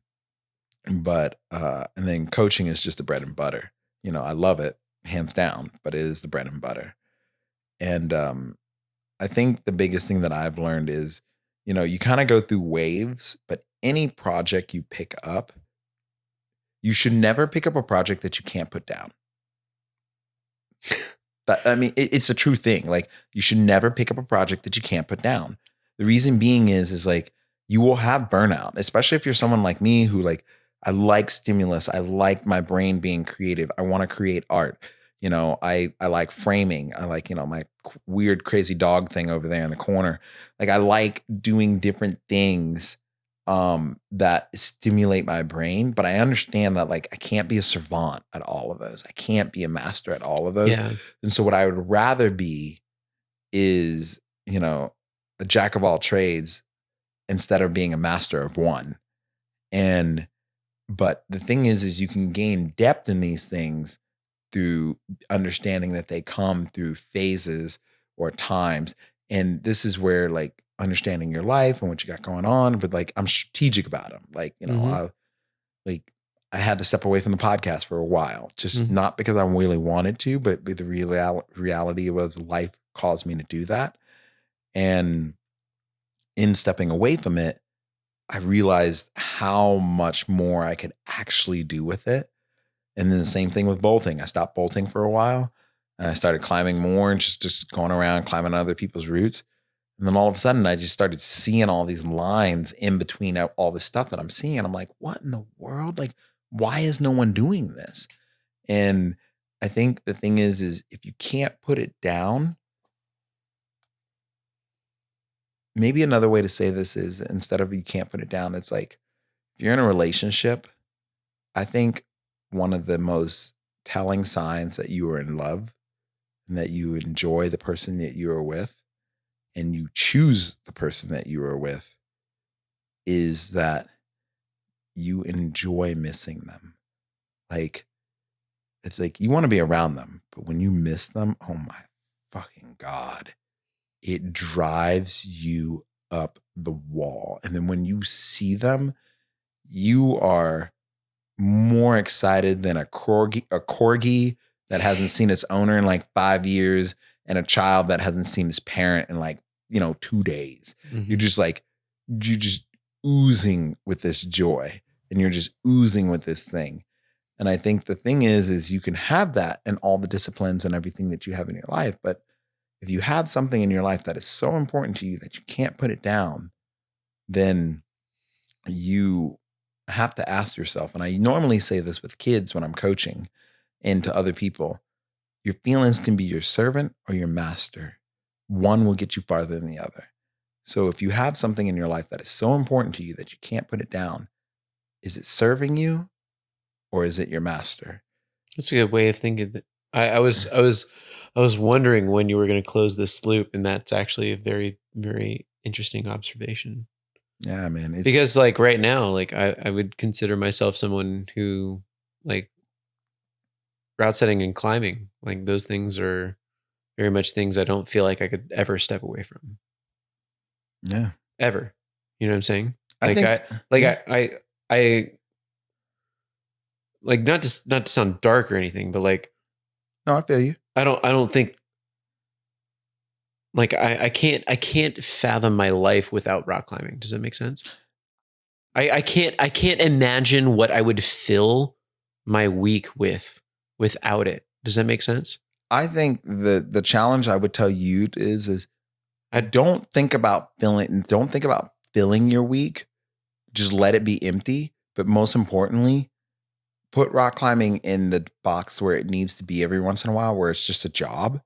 then coaching is just the bread and butter. You know, I love it hands down, but it is the bread and butter. And, I think the biggest thing that I've learned is, you know, you kind of go through waves, but any project you pick up, you should never pick up a project that you can't put down. It's a true thing. Like, you should never pick up a project that you can't put down. The reason being is like, you will have burnout, especially if you're someone like me who like, I like stimulus. I like my brain being creative. I want to create art. You know, I like framing. I like, you know, my weird, crazy dog thing over there in the corner. Like, I like doing different things that stimulate my brain, but I understand that like I can't be a savant at all of those. I can't be a master at all of those. Yeah. And so what I would rather be is, you know, a jack of all trades instead of being a master of one. But the thing is you can gain depth in these things through understanding that they come through phases or times. And this is where like understanding your life and what you got going on, but like I'm strategic about them. Like, you know, I had to step away from the podcast for a while, just not because I really wanted to, but the reality was life caused me to do that. And in stepping away from it, I realized how much more I could actually do with it. And then the same thing with bolting. I stopped bolting for a while and I started climbing more and just going around climbing other people's routes. And then all of a sudden I just started seeing all these lines in between all the stuff that I'm seeing. And I'm like, what in the world? Like, why is no one doing this? And I think the thing is if you can't put it down, maybe another way to say this is instead of you can't put it down, it's like if you're in a relationship, I think one of the most telling signs that you are in love and that you enjoy the person that you are with and you choose the person that you are with is that you enjoy missing them. Like, it's like you want to be around them, but when you miss them, oh my fucking God, it drives you up the wall. And then when you see them, you are more excited than a corgi that hasn't seen its owner in like 5 years and a child that hasn't seen his parent in like, 2 days. You're just oozing with this joy and you're just oozing with this thing. And I think the thing is you can have that in all the disciplines and everything that you have in your life. But if you have something in your life that is so important to you that you can't put it down, then you have to ask yourself, and I normally say this with kids when I'm coaching and to other people, your feelings can be your servant or your master. One will get you farther than the other. So if you have something in your life that is so important to you that you can't put it down, is it serving you or is it your master? That's a good way of thinking. I was wondering when you were going to close this loop, and that's actually a very, very interesting observation. Yeah, man. Because like right now, like I would consider myself someone who like route setting and climbing, like those things are very much things I don't feel like I could ever step away from. Yeah. Ever. You know what I'm saying? I Like not to sound dark or anything, but like no, I feel you. I don't think like I can't fathom my life without rock climbing. Does that make sense? I can't imagine what I would fill my week with without it. Does that make sense? I think the challenge I would tell you is I don't think about filling your week. Just let it be empty. But most importantly, put rock climbing in the box where it needs to be every once in a while, where it's just a job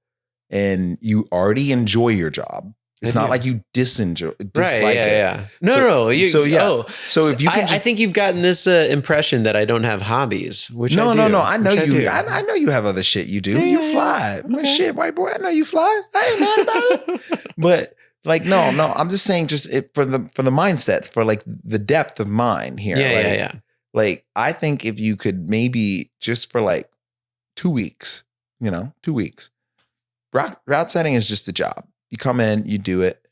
and you already enjoy your job. It's not like you dislike it. Yeah. So if you can I think you've gotten this impression that I don't have hobbies, which I do. I know you. I know you have other shit you do. Yeah, you fly. Okay. Shit, white boy. I know you fly. I ain't mad about it. But like, no. I'm just saying, just for the mindset, for like the depth of mind here. Yeah. Like, I think if you could maybe just for like 2 weeks, 2 weeks, route setting is just a job. You come in, you do it,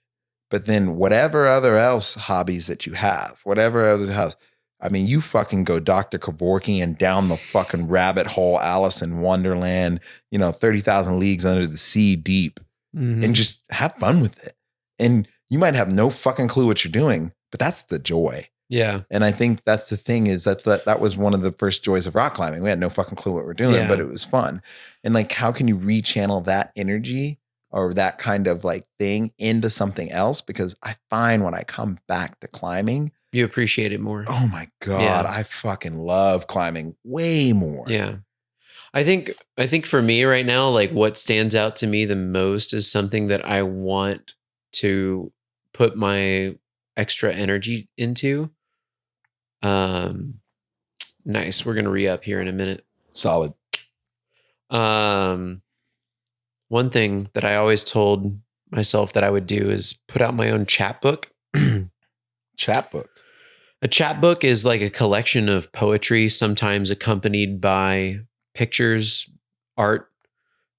but then whatever other else hobbies that you have, you fucking go Dr. Kevorkian down the fucking rabbit hole, Alice in Wonderland, 30,000 leagues under the sea deep, and just have fun with it. And you might have no fucking clue what you're doing, but that's the joy. Yeah. And I think that's the thing, is that was one of the first joys of rock climbing. We had no fucking clue what we're doing, but it was fun. And like, how can you rechannel that energy or that kind of like thing into something else? Because I find when I come back to climbing, you appreciate it more. Oh my God, I fucking love climbing way more. Yeah. I think for me right now, like what stands out to me the most is something that I want to put my extra energy into. Nice. We're going to re-up here in a minute. Solid. One thing that I always told myself that I would do is put out my own chapbook. Chapbook. A chapbook is like a collection of poetry, sometimes accompanied by pictures, art.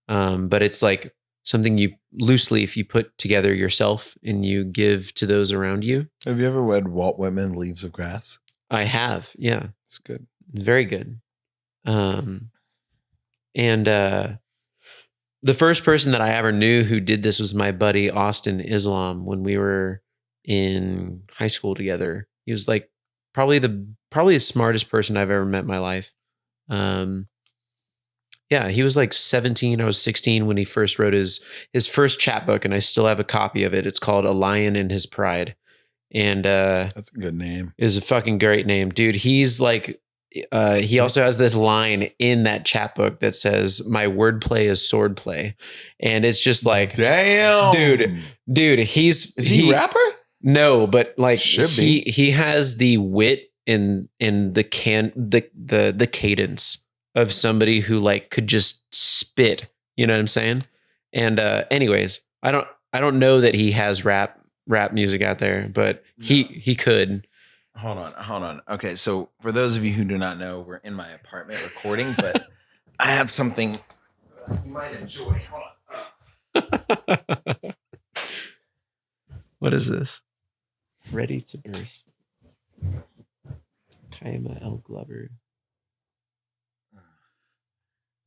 But it's like something you loosely, if you put together yourself and you give to those around you. Have you ever read Walt Whitman, Leaves of Grass? I have. Yeah. It's good. Very good. And the first person that I ever knew who did this was my buddy, Austin Islam, when we were in high school together. He was like probably the smartest person I've ever met in my life. Yeah, he was like 17. I was 16 when he first wrote his first chapbook, and I still have a copy of it. It's called A Lion and His Pride. And that's a good name. Is a fucking great name, dude. He's like, he also has this line in that chapbook that says, "My wordplay is swordplay," and it's just like, damn, dude. Is he a rapper? No, but like he has the wit and the cadence of somebody who like could just spit. You know what I'm saying? And anyways, I don't know that he has rap music out there, but he could. Hold on. Okay, so for those of you who do not know, we're in my apartment recording, but I have something you might enjoy. Hold on. What is this? Ready to Burst. Kaima L. Glover.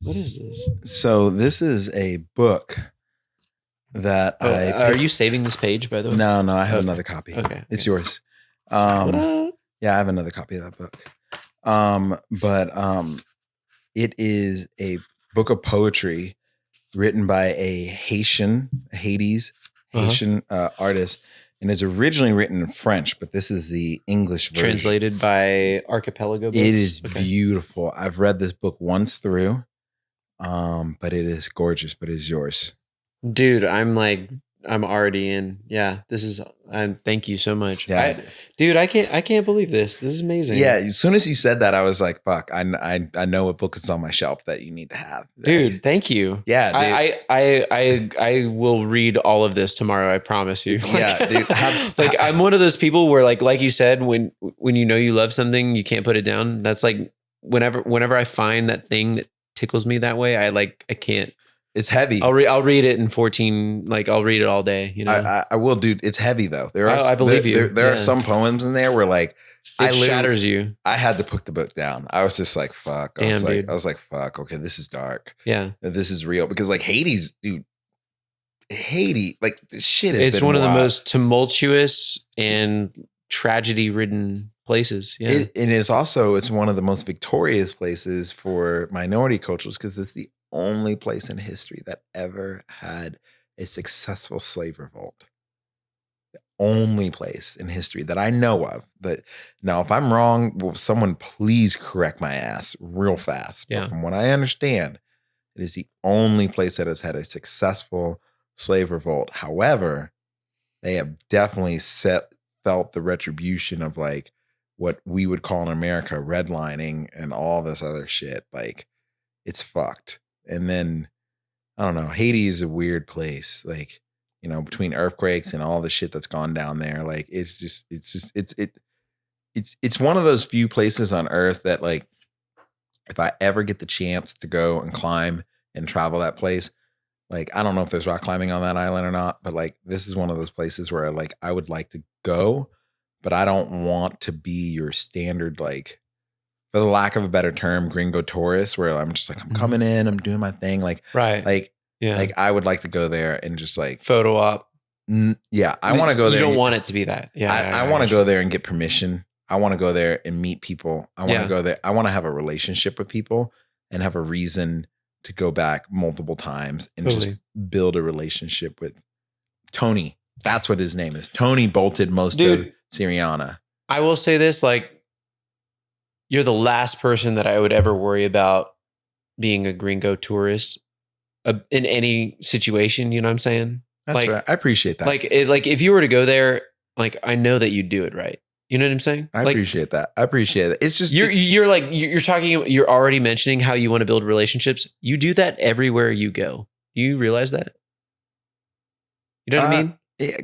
What is this? So this is a book that Are you saving this page, by the way? No, I have another copy. Okay. It's yours. Yeah, I have another copy of that book. But it is a book of poetry written by a Haitian artist and is originally written in French, but this is the English version. Translated by Archipelago Books. It is Okay. beautiful. I've read this book once through, but it is gorgeous. But it's yours. Dude, I'm already in. Yeah, this is. Thank you so much. Yeah, Dude, I can't believe this. This is amazing. yeah. As soon as you said that, I was like, "Fuck!" I know what book is on my shelf that you need to have, dude. Thank you. Yeah, dude. I will read all of this tomorrow. I promise you. Yeah, dude. Like I'm one of those people where like you said, when you know you love something, you can't put it down. That's like whenever I find that thing that tickles me that way, I can't. It's heavy. I'll read it in 14. Like I'll read it all day. You know, I will, dude. It's heavy though. I believe you. There Yeah. are some poems in there where like it shatters you. I had to put the book down. I was just like, fuck. Damn, dude. I was like, fuck. Okay, this is dark. Yeah, This is real because like Hades, dude. Hades, like this shit. it's one of the most tumultuous and tragedy-ridden places. Yeah, And it's one of the most victorious places for minority cultures because it's the only place in history that ever had a successful slave revolt. The only place in history that I know of. That now, if I'm wrong, will someone please correct my ass real fast? Yeah. But from what I understand, it is the only place that has had a successful slave revolt. However, they have definitely felt the retribution of like what we would call in America redlining and all this other shit. Like it's fucked. And then I don't know, Haiti is a weird place. Like, you know, between earthquakes and all the shit that's gone down there, like it's one of those few places on earth that like if I ever get the chance to go and climb and travel that place, like I don't know if there's rock climbing on that island or not, but like this is one of those places where like I would like to go, but I don't want to be your standard, like, for the lack of a better term, gringo tourist, where I'm just like, I'm coming in, I'm doing my thing. Like, right. Yeah. Like I would like to go there and just like photo op. Yeah. I want to go there. You don't want it to be that. Yeah. I want to go there and get permission. I want to go there and meet people. I want to go there. I want to have a relationship with people and have a reason to go back multiple times and just build a relationship with Tony. That's what his name is. Tony bolted most of Syriana. I will say this, like, you're the last person that I would ever worry about being a gringo tourist in any situation. You know what I'm saying? That's like, right. I appreciate that. Like if you were to go there, like, I know that you'd do it right. You know what I'm saying? I appreciate that. I appreciate it. It's just you're already mentioning how you want to build relationships. You do that everywhere you go. You realize that? You know what I mean?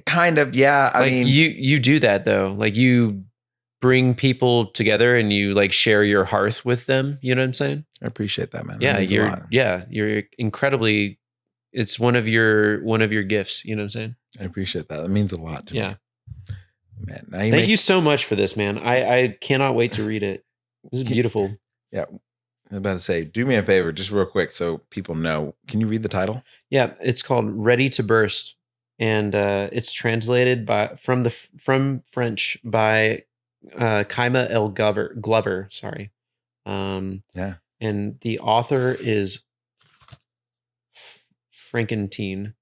Kind of, yeah. I mean, you do that though. Like you bring people together and you like share your hearth with them. You know what I'm saying? I appreciate that, man. Yeah, you're incredibly. It's one of your gifts. You know what I'm saying? I appreciate that. That means a lot to me. Man, thank you so much for this, man. I cannot wait to read it. This is beautiful. Yeah. I'm about to say, do me a favor, just real quick, so people know. Can you read the title? Yeah, it's called "Ready to Burst," and it's translated from French by Kaima L. Glover. Sorry. Yeah. And the author is Frankentine.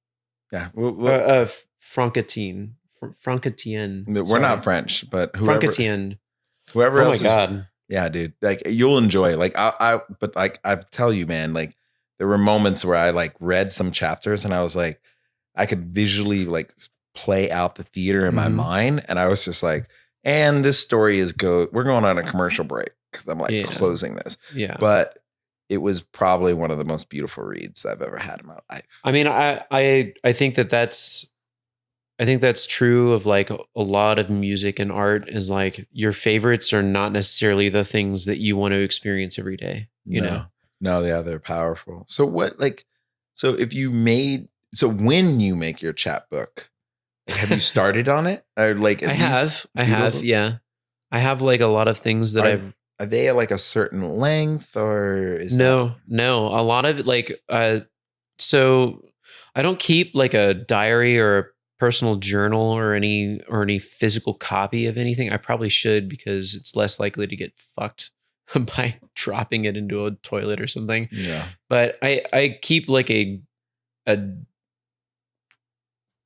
Yeah. Francatine. We're not French, but whoever else. Oh my God. Yeah, dude. Like you'll enjoy. Like but like I tell you, man, like there were moments where I like read some chapters and I was like, I could visually like play out the theater in my mind. And I was just like, and this story we're going on a commercial break. I'm like closing this. Yeah. But it was probably one of the most beautiful reads I've ever had in my life. I mean, I think that's true of like a lot of music and art is like your favorites are not necessarily the things that you want to experience every day. You know? No, yeah, they're powerful. So when you make your chapbook, have you started on it? Or like I have. Yeah. I have like a lot of things that are they at like a certain length or is no, a lot of it like, so I don't keep like a diary or a personal journal or any physical copy of anything. I probably should because it's less likely to get fucked by dropping it into a toilet or something. Yeah. But I keep like a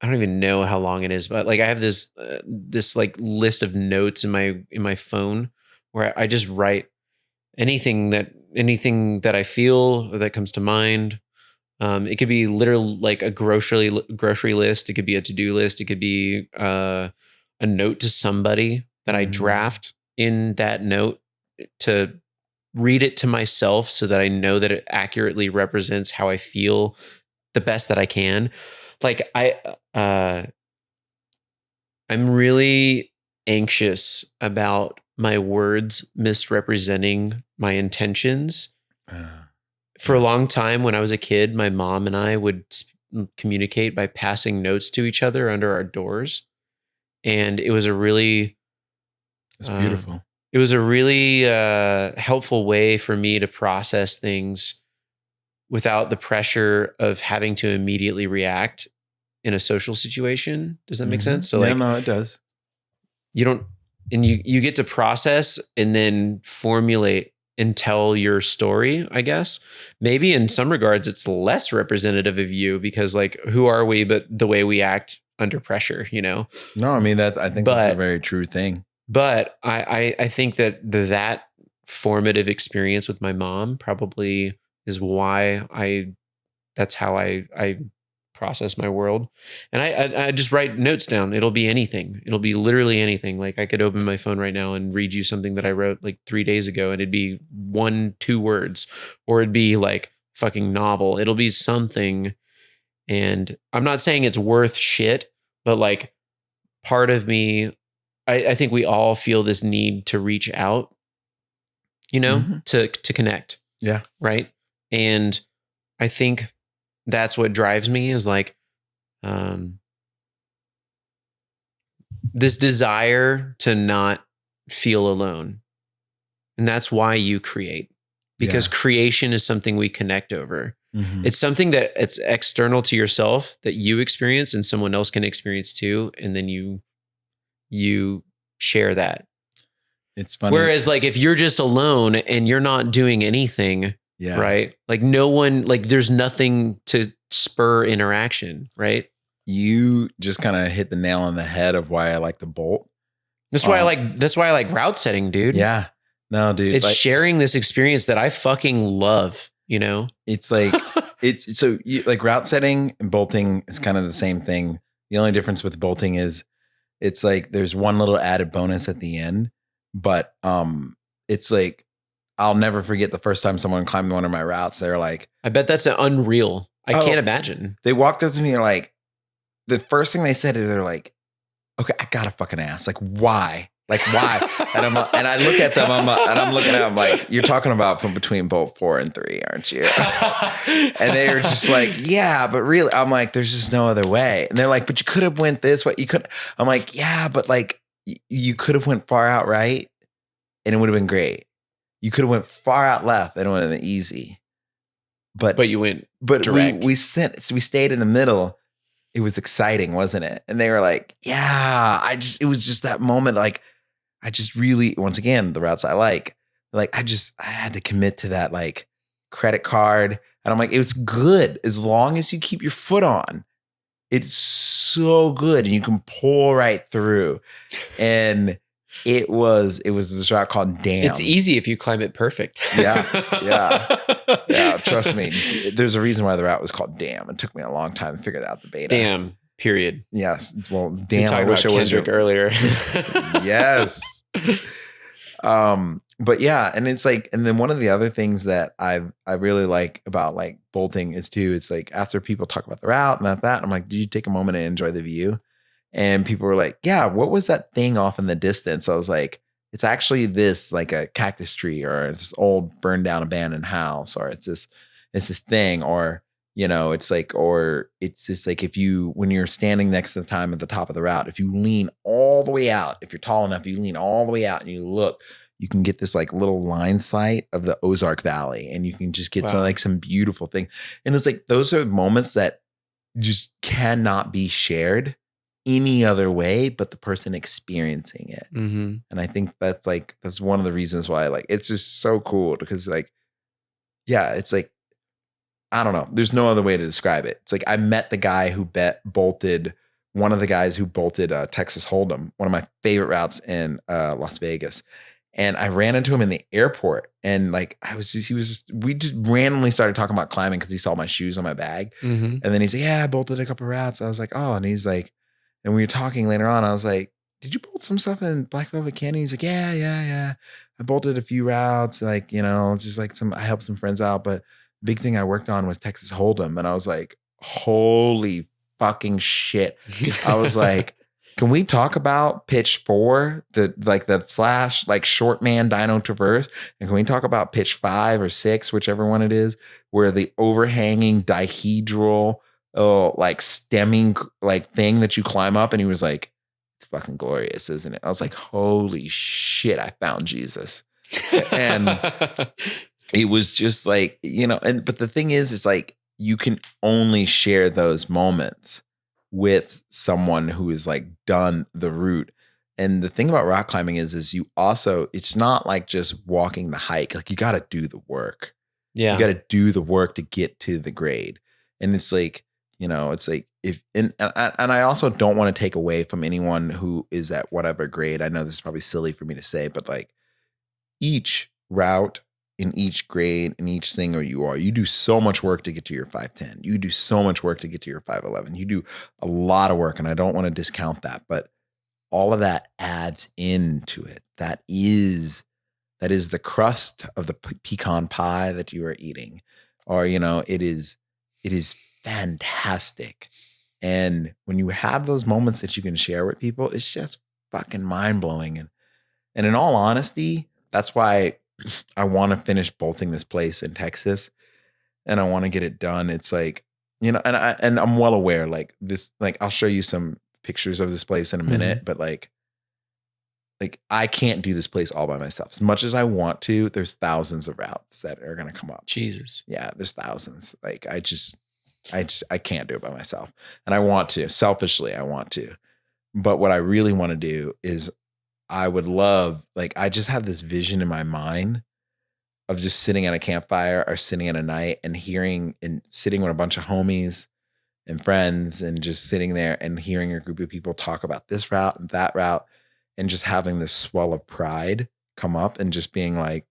I don't even know how long it is, but like I have this this like list of notes in my phone where I just write anything that I feel or that comes to mind. It could be literally like a grocery list. It could be a to-do list. It could be a note to somebody that I draft in that note to read it to myself so that I know that it accurately represents how I feel the best that I can. Like I'm really anxious about my words misrepresenting my intentions. For a long time when I was a kid, my mom and I would communicate by passing notes to each other under our doors. And it was a really It's beautiful. it was a really helpful way for me to process things without the pressure of having to immediately react in a social situation. Does that make sense? So yeah, like, no, it does. you don't, and you get to process and then formulate and tell your story, I guess. Maybe in some regards, it's less representative of you because like, who are we, but the way we act under pressure, you know? No, I mean, I think that's a very true thing. But I think that that formative experience with my mom probably is why that's how I process my world. And I just write notes down. It'll be anything. It'll be literally anything. Like I could open my phone right now and read you something that I wrote like 3 days ago and it'd be 1-2 words, or it'd be like fucking novel. It'll be something. And I'm not saying it's worth shit, but like part of me, I think we all feel this need to reach out, you know, to connect. Yeah. Right. And I think that's what drives me is like this desire to not feel alone. And that's why you create, because creation is something we connect over. It's something that it's external to yourself that you experience and someone else can experience too. And then you share that. It's funny. Whereas like if you're just alone and you're not doing anything, right? Like no one, like there's nothing to spur interaction, right? You just kind of hit the nail on the head of why I like to bolt. That's why I like route setting, dude. Yeah. No, dude. It's like, sharing this experience that I fucking love, you know? It's like, like route setting and bolting is kind of the same thing. The only difference with bolting is it's like there's one little added bonus at the end, but it's like I'll never forget the first time someone climbed one of my routes. They were like, I bet that's unreal. I can't imagine. They walked up to me and like, the first thing they said is they're like, okay, I gotta fucking ask, like, why? Like, why? And I look at them, I'm looking at them like, you're talking about from between bolt 4 and 3, aren't you? And they were just like, yeah, but really, I'm like, there's just no other way. And they're like, but you could have went this way. You could. I'm like, yeah, but like, you could have went far out right, and it would have been great. You could have went far out left, and it would have been easy. But you went. But direct. we stayed in the middle. It was exciting, wasn't it? And they were like, yeah. It was just that moment, like. I just really, once again, the routes I like I had to commit to that like credit card. And I'm like, it was good as long as you keep your foot on. It's so good. And you can pull right through. And it was this route called Damn. It's easy if you climb it perfect. Yeah. Trust me. There's a reason why the route was called Damn. It took me a long time to figure out the beta. Damn. Period. Yes. Well, damn. I wish I was earlier. Yes. But yeah, and it's like, and then one of the other things that I really like about like bolting is too, it's like after people talk about the route and that, I'm like, did you take a moment and enjoy the view? And people were like, yeah, what was that thing off in the distance? I was like, it's actually this like a cactus tree, or it's this old burned down abandoned house, or it's this thing, or you know, it's like, or it's just like when you're standing next to the time at the top of the route, if you lean all the way out, if you're tall enough, you lean all the way out and you look, you can get this like little line sight of the Ozark Valley, and you can just get to like some beautiful thing. And it's like, those are moments that just cannot be shared any other way but the person experiencing it. And I think that's one of the reasons why it's just so cool, because like, yeah, it's like, I don't know. There's no other way to describe it. It's like I met the guy who bolted one of the guys who bolted Texas Hold'em, one of my favorite routes in Las Vegas. And I ran into him in the airport, and like we just randomly started talking about climbing because he saw my shoes on my bag. Mm-hmm. And then he's like, yeah, I bolted a couple routes. I was like, oh, and he's like, and we were talking later on. I was like, did you bolt some stuff in Black Velvet Canyon? He's like, yeah. I bolted a few routes. Like, it's just like I helped some friends out. But the big thing I worked on was Texas Hold'em. And I was like, holy fucking shit. I was like, can we talk about pitch 4, the slash like short man dyno traverse? And can we talk about pitch 5 or 6, whichever one it is, where the overhanging dihedral like stemming like thing that you climb up? And he was like, it's fucking glorious, isn't it? I was like, holy shit, I found Jesus. And it was just like, but the thing is like, you can only share those moments with someone who is like done the route. And the thing about rock climbing is you also, it's not like just walking the hike. Like you got to do the work. Yeah. You got to do the work to get to the grade. And it's like, it's like and I also don't want to take away from anyone who is at whatever grade. I know this is probably silly for me to say, but like each route in each grade, in each thing where you do so much work to get to your 510. You do so much work to get to your 511. You do a lot of work, and I don't want to discount that, but all of that adds into it. That is the crust of the pecan pie that you are eating, or it is fantastic. And when you have those moments that you can share with people, it's just fucking mind blowing. And in all honesty, that's why I want to finish bolting this place in Texas, and I want to get it done. It's like, and I'm well aware, like this, like I'll show you some pictures of this place in a minute, but like I can't do this place all by myself. As much as I want to, there's thousands of routes that are going to come up. Jesus. Yeah, there's thousands. Like I can't do it by myself. And I want to, selfishly, I want to. But what I really want to do is I would love, like, I just have this vision in my mind of just sitting at a campfire or sitting at a night and hearing and sitting with a bunch of homies and friends and just sitting there and hearing a group of people talk about this route and that route and just having this swell of pride come up and just being like,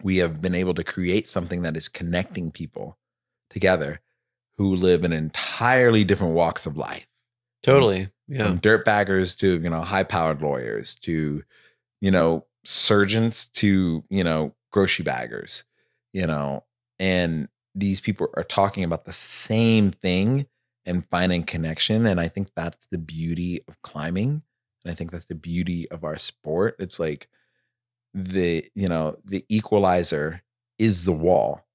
we have been able to create something that is connecting people together who live in entirely different walks of life. Totally. Yeah. From dirtbaggers to, high-powered lawyers to, surgeons to, grocery baggers, and these people are talking about the same thing and finding connection. And I think that's the beauty of climbing. And I think that's the beauty of our sport. It's like the equalizer is the wall.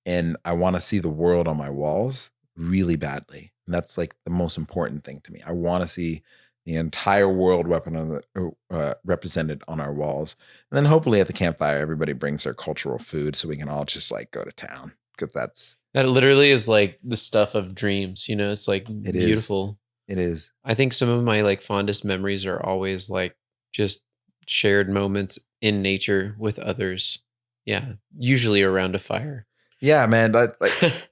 And I want to see the world on my walls really badly. And that's like the most important thing to me. I want to see the entire world represented on our walls. And then hopefully at the campfire, everybody brings their cultural food so we can all just like go to town. Because that literally is like the stuff of dreams. It's like beautiful. It is. I think some of my like fondest memories are always like just shared moments in nature with others. Yeah. Usually around a fire. Yeah, man.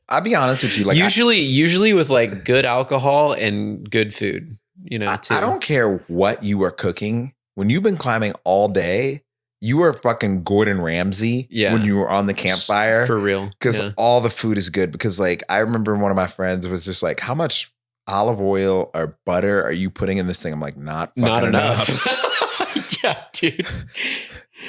I'll be honest with you. Like usually with like good alcohol and good food, too. I don't care what you are cooking. When you've been climbing all day, you are fucking Gordon Ramsay when you were on the campfire. For real. Because all the food is good. Because like, I remember one of my friends was just like, how much olive oil or butter are you putting in this thing? I'm like, not enough. Yeah, dude.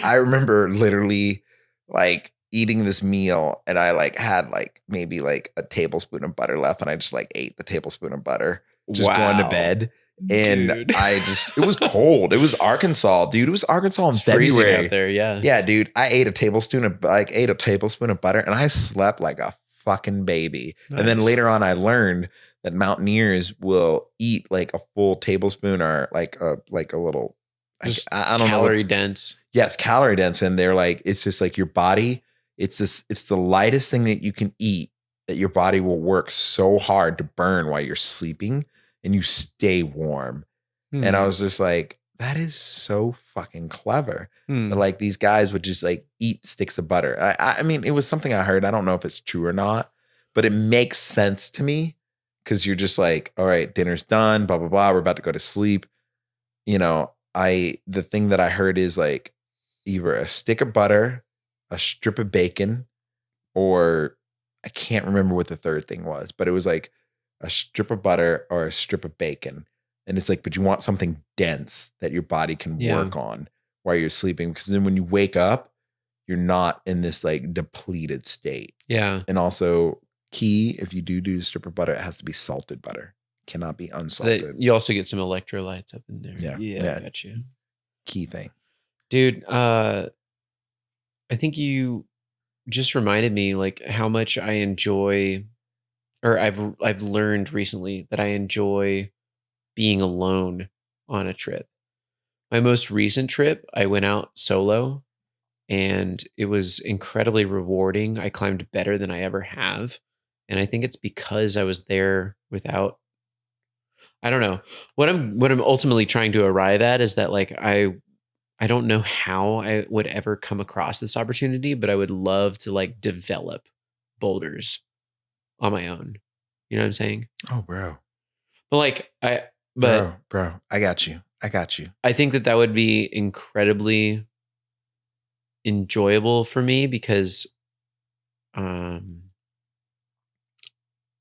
I remember literally like eating this meal, and I like had like maybe like a tablespoon of butter left, and I just like ate the tablespoon of butter, just going to bed. And dude. It was cold. It was Arkansas, dude. It was Arkansas in February out there. Yeah. Yeah, dude. I ate a tablespoon of butter, and I slept like a fucking baby. Nice. And then later on, I learned that mountaineers will eat like a full tablespoon or like a little, I don't know. Calorie dense. Yeah, it's calorie dense. And they're like, it's just like your body, it's the lightest thing that you can eat that your body will work so hard to burn while you're sleeping and you stay warm. And I was just like, that is so fucking clever. That, like these guys would just like eat sticks of butter. I mean, it was something I heard. I don't know if it's true or not, but it makes sense to me because you're just like, all right, dinner's done, blah, blah, blah. We're about to go to sleep. You know, the thing that I heard is like either a stick of butter, a strip of bacon, or I can't remember what the third thing was, but it was like a strip of butter or a strip of bacon. And it's like, but you want something dense that your body can work on while you're sleeping. Because then when you wake up, you're not in this like depleted state. Yeah. And also key, if you do strip of butter, it has to be salted butter. Cannot be unsalted. So you also get some electrolytes up in there. Yeah. I got you. Key thing. Dude, I think you just reminded me like how much I enjoy, or I've learned recently that I enjoy being alone on a trip. My most recent trip, I went out solo and it was incredibly rewarding. I climbed better than I ever have. And I think it's because I was there without, I don't know. What I'm ultimately trying to arrive at is that like I don't know how I would ever come across this opportunity, but I would love to like develop boulders on my own. You know what I'm saying? Oh, bro. But like bro, I got you. I think that would be incredibly enjoyable for me because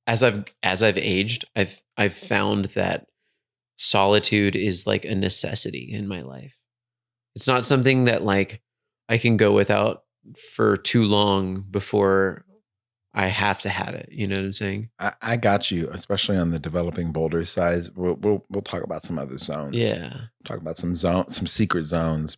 as I've aged, I've found that solitude is like a necessity in my life. It's not something that like I can go without for too long before I have to have it. You know what I'm saying? I got you, especially on the developing boulder size. We'll talk about some other zones. Yeah. Talk about some secret zones.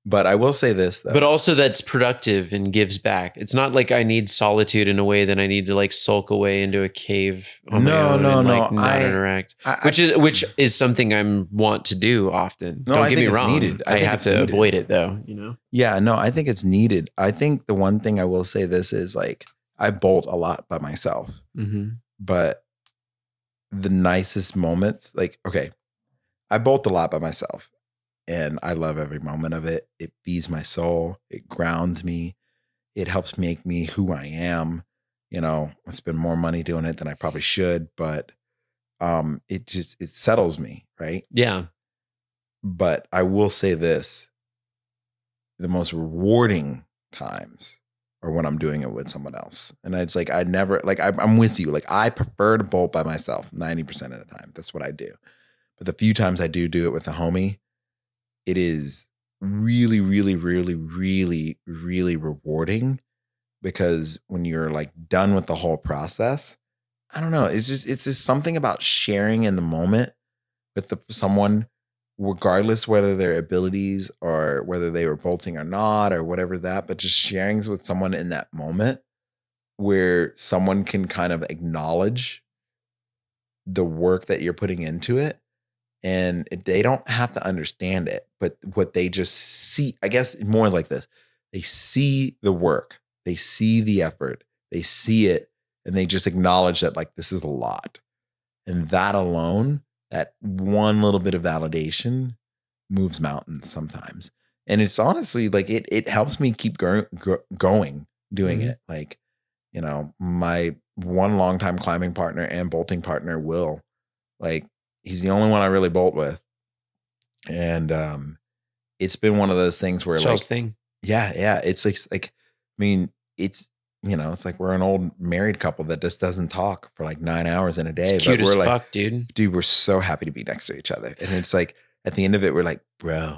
But I will say this though. But also that's productive and gives back. It's not like I need solitude in a way that I need to like sulk away into a cave on my own and like not interact. Which is something I want to do often. Don't get me wrong. Needed. I have to avoid it though, you know? Yeah, no, I think it's needed. I think the one thing I will say this is like I bolt a lot by myself. Mm-hmm. But the nicest moments, like, okay, I bolt a lot by myself. And I love every moment of it. It feeds my soul. It grounds me. It helps make me who I am. You know, I spend more money doing it than I probably should, but it settles me, right? Yeah. But I will say this, the most rewarding times are when I'm doing it with someone else. And it's like, I'm with you. Like I prefer to bolt by myself 90% of the time. That's what I do. But the few times I do it with a homie, it is really, really, really, really, really rewarding because when you're like done with the whole process, I don't know. It's just something about sharing in the moment with someone, regardless whether their abilities or whether they were bolting or not or whatever that, but just sharing with someone in that moment where someone can kind of acknowledge the work that you're putting into it. And they don't have to understand it, but what they just see, I guess more like this, they see the work, they see the effort, they see it, and they just acknowledge that like, this is a lot. And that alone, that one little bit of validation moves mountains sometimes. And it's honestly like, it helps me keep going doing it. Like, you know, my one longtime climbing partner and bolting partner, Will, like, he's the only one I really bolt with. And it's been one of those things where Charles like, thing. Yeah. It's like, I mean, it's, you know, it's like we're an old married couple that just doesn't talk for like 9 hours in a day. It's cute but we're as like, fuck, dude. Dude, we're so happy to be next to each other. And it's like, at the end of it, we're like, bro,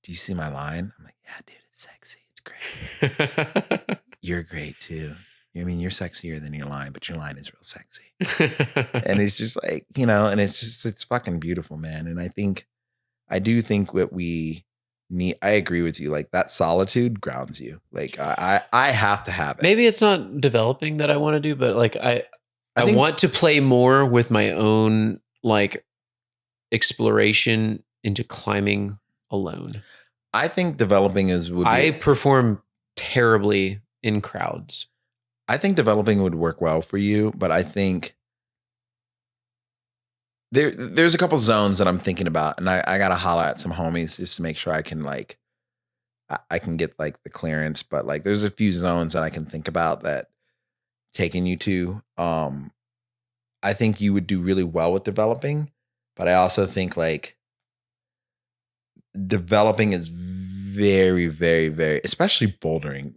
do you see my line? I'm like, yeah, dude, it's sexy. It's great. You're great too. I mean, you're sexier than your line, but your line is real sexy. And it's just like, you know, and it's fucking beautiful, man. And I do think what we need, I agree with you. Like that solitude grounds you. Like I have to have it. Maybe it's not developing that I want to do, but like I want to play more with my own like exploration into climbing alone. I think developing I perform terribly in crowds. I think developing would work well for you, but I think there's a couple zones that I'm thinking about, and I gotta holler at some homies just to make sure I can like I can get like the clearance. But like there's a few zones that I can think about that taking you to. I think you would do really well with developing, but I also think like developing is very, very, very, especially bouldering.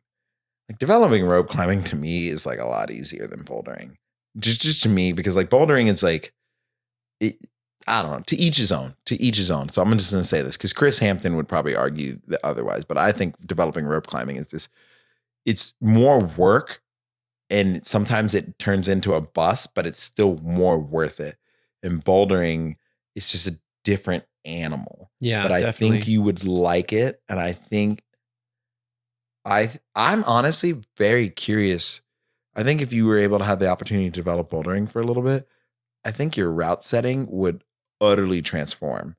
Like developing rope climbing to me is like a lot easier than bouldering. Just to me, because like bouldering is like, I don't know, to each his own, to each his own. So I'm just going to say this because Chris Hampton would probably argue that otherwise, but I think developing rope climbing is this, it's more work and sometimes it turns into a bust, but it's still more worth it. And bouldering is just a different animal. Yeah, but I definitely. think you would like it. And I think I'm honestly very curious. I think if you were able to have the opportunity to develop bouldering for a little bit, I think your route setting would utterly transform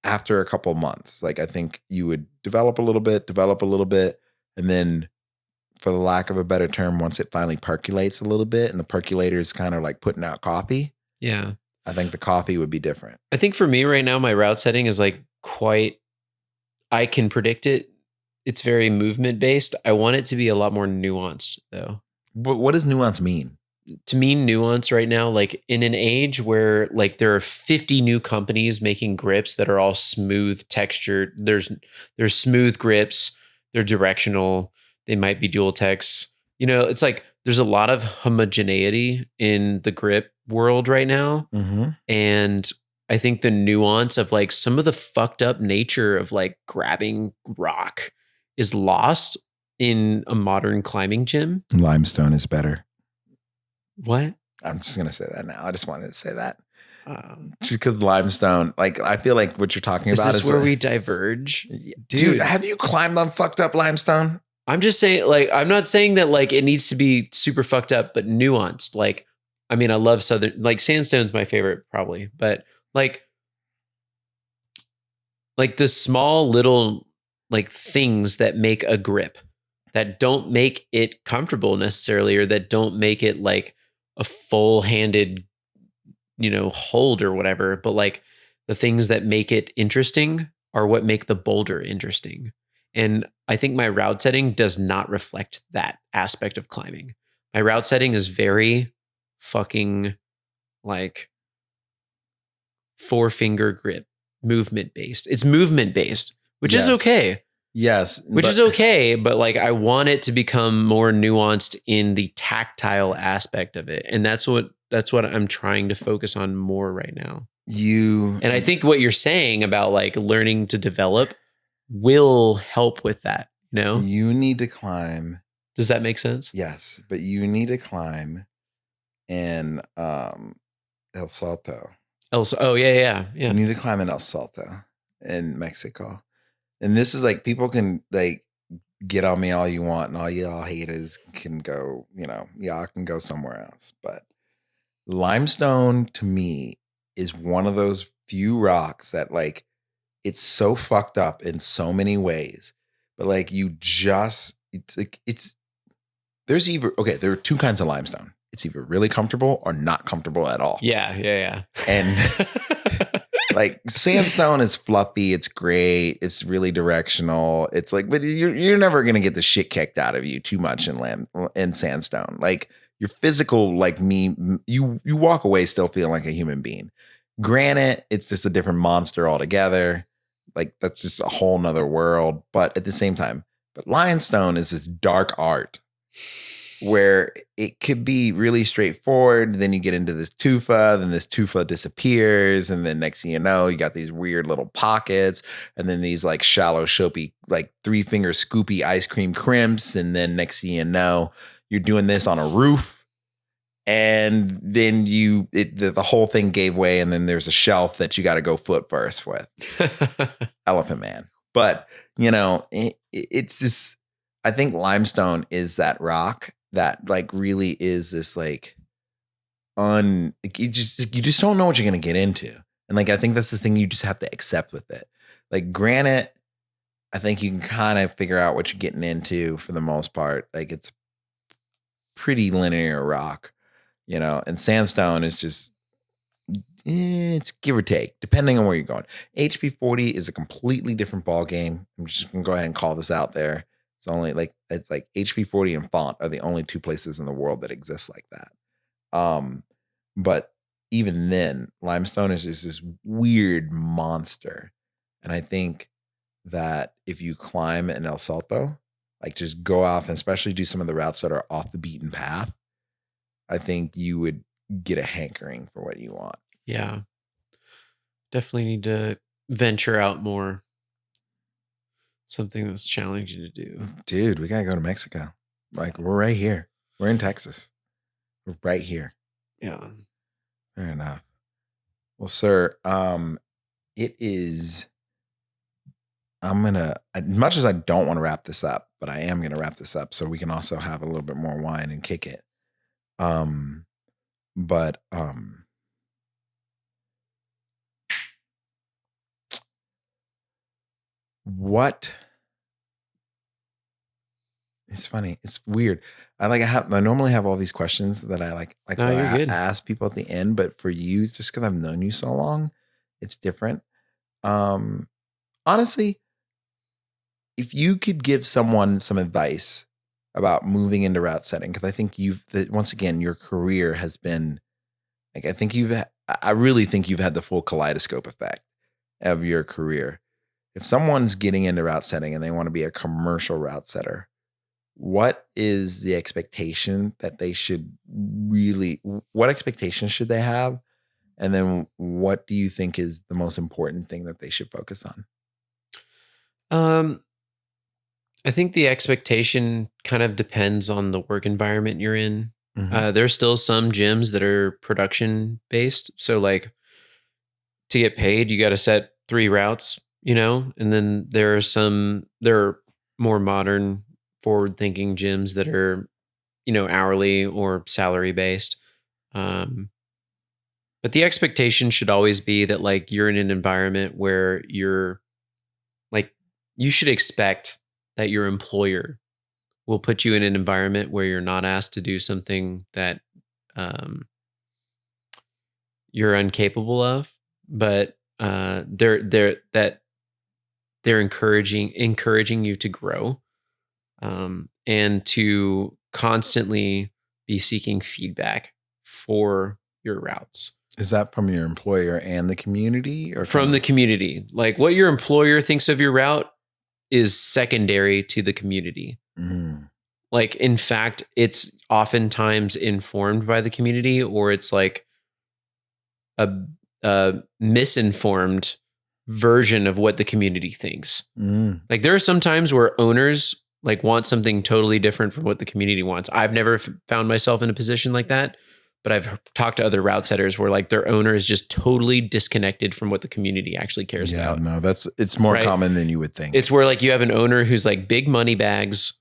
after a couple of months. Like I think you would develop a little bit, and then for the lack of a better term, once it finally percolates a little bit and the percolator is kind of like putting out coffee, Yeah. I think the coffee would be different. I think for me right now, my route setting is like I can predict it. It's very movement based. I want it to be a lot more nuanced though. But what does nuance mean? To me, nuance right now, like in an age where like there are 50 new companies making grips that are all smooth textured. There's smooth grips. They're directional. They might be dual tex. You know, it's like there's a lot of homogeneity in the grip world right now. Mm-hmm. And I think the nuance of like some of the fucked up nature of like grabbing rock is lost in a modern climbing gym. Limestone is better. What? I'm just going to say that now. I just wanted to say that. Because limestone, like, I feel like what you're talking about is where we diverge? Dude, have you climbed on fucked up limestone? I'm just saying, like, I'm not saying that like it needs to be super fucked up, but nuanced. Like, I mean, I love southern, like sandstone's my favorite probably, but like the small little like things that make a grip that don't make it comfortable necessarily, or that don't make it like a full-handed, you know, hold or whatever, but like the things that make it interesting are what make the boulder interesting. And I think my route setting does not reflect that aspect of climbing. My route setting is very fucking like 4-finger grip, movement based. It's movement based, which is okay. Yes. Which is okay, but like I want it to become more nuanced in the tactile aspect of it. And that's what I'm trying to focus on more right now. And I think what you're saying about like learning to develop will help with that, you know? You need to climb. Does that make sense? Yes, but you need to climb in El Salto. Oh, yeah. You need to climb in El Salto in Mexico. And this is like, people can like get on me all you want, and all y'all haters can go, you know, y'all can go somewhere else. But limestone to me is one of those few rocks that like, it's so fucked up in so many ways, but like there's either, okay, there are two kinds of limestone. It's either really comfortable or not comfortable at all. Yeah. And like sandstone is fluffy, it's great, it's really directional. It's like, but you're never gonna get the shit kicked out of you too much in sandstone. Like your physical, like me, you walk away still feeling like a human being. Granite, it's just a different monster altogether. Like that's just a whole nother world. But at the same time, but limestone is this dark art where it could be really straightforward. Then you get into this tufa, then this tufa disappears. And then next thing you know, you got these weird little pockets, and then these like shallow, soapy, like 3-finger scoopy ice cream crimps. And then next thing you know, you're doing this on a roof. And then the whole thing gave way. And then there's a shelf that you got to go foot first with. Elephant Man. But, you know, it's just, I think limestone is that rock that like really is this like you just don't know what you're going to get into. And like, I think that's the thing you just have to accept with it. Like granite, I think you can kind of figure out what you're getting into for the most part. Like it's pretty linear rock, you know, and sandstone is just, it's give or take, depending on where you're going. HP40 is a completely different ball game. I'm just going to go ahead and call this out there. It's only like HP40 and Font are the only two places in the world that exist like that. But even then, limestone is just this weird monster. And I think that if you climb in El Salto, like just go off and especially do some of the routes that are off the beaten path, I think you would get a hankering for what you want. Yeah. Definitely need to venture out more. Something that's challenging to do. Dude, we gotta go to Mexico. Like we're right here. We're in Texas. We're right here. Yeah. Fair enough. Well, sir, it is. I'm gonna, as much as I don't want to wrap this up, but I am gonna wrap this up so we can also have a little bit more wine and kick it. But what? It's funny. It's weird. I normally have all these questions that I like No, you're good. ask people at the end, but for you, just because I've known you so long, it's different. Honestly, if you could give someone some advice about moving into route setting, because I think once again, your career has been like, I really think you've had the full kaleidoscope effect of your career. If someone's getting into route setting and they want to be a commercial route setter, what is the expectation that they should what expectations should they have? And then what do you think is the most important thing that they should focus on? I think the expectation kind of depends on the work environment you're in. Mhm. There's still some gyms that are production based. So like to get paid, you got to set 3 routes, and then there are more modern forward thinking gyms that are, hourly or salary based. But the expectation should always be that like you're in an environment where you're like, you should expect that your employer will put you in an environment where you're not asked to do something that you're incapable of, but they're encouraging you to grow, and to constantly be seeking feedback for your routes. Is that from your employer and the community, or From the community? Like what your employer thinks of your route is secondary to the community. Mm. Like, in fact, it's oftentimes informed by the community, or it's like a misinformed version of what the community thinks. Mm. Like there are some times where owners like want something totally different from what the community wants. I've never found myself in a position like that, but I've talked to other route setters where like their owner is just totally disconnected from what the community actually cares about. No, it's more Right? common than you would think. It's where like you have an owner who's like big money bags,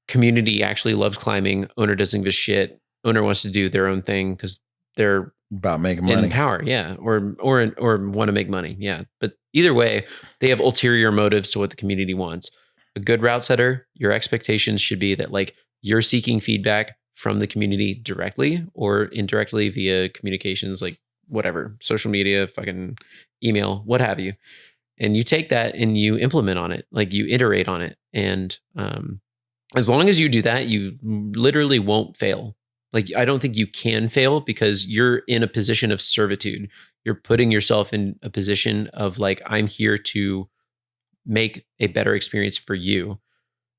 community actually loves climbing, owner doesn't give a shit. Owner wants to do their own thing because they're about making money. in power, yeah, or want to make money, yeah. But either way, they have ulterior motives to what the community wants. A good route setter, your expectations should be that like you're seeking feedback from the community directly or indirectly via communications, like whatever, social media, fucking email, what have you. And you take that and you implement on it, like you iterate on it. And as long as you do that, you literally won't fail. Like, I don't think you can fail because you're in a position of servitude. You're putting yourself in a position of like, I'm here to make a better experience for you,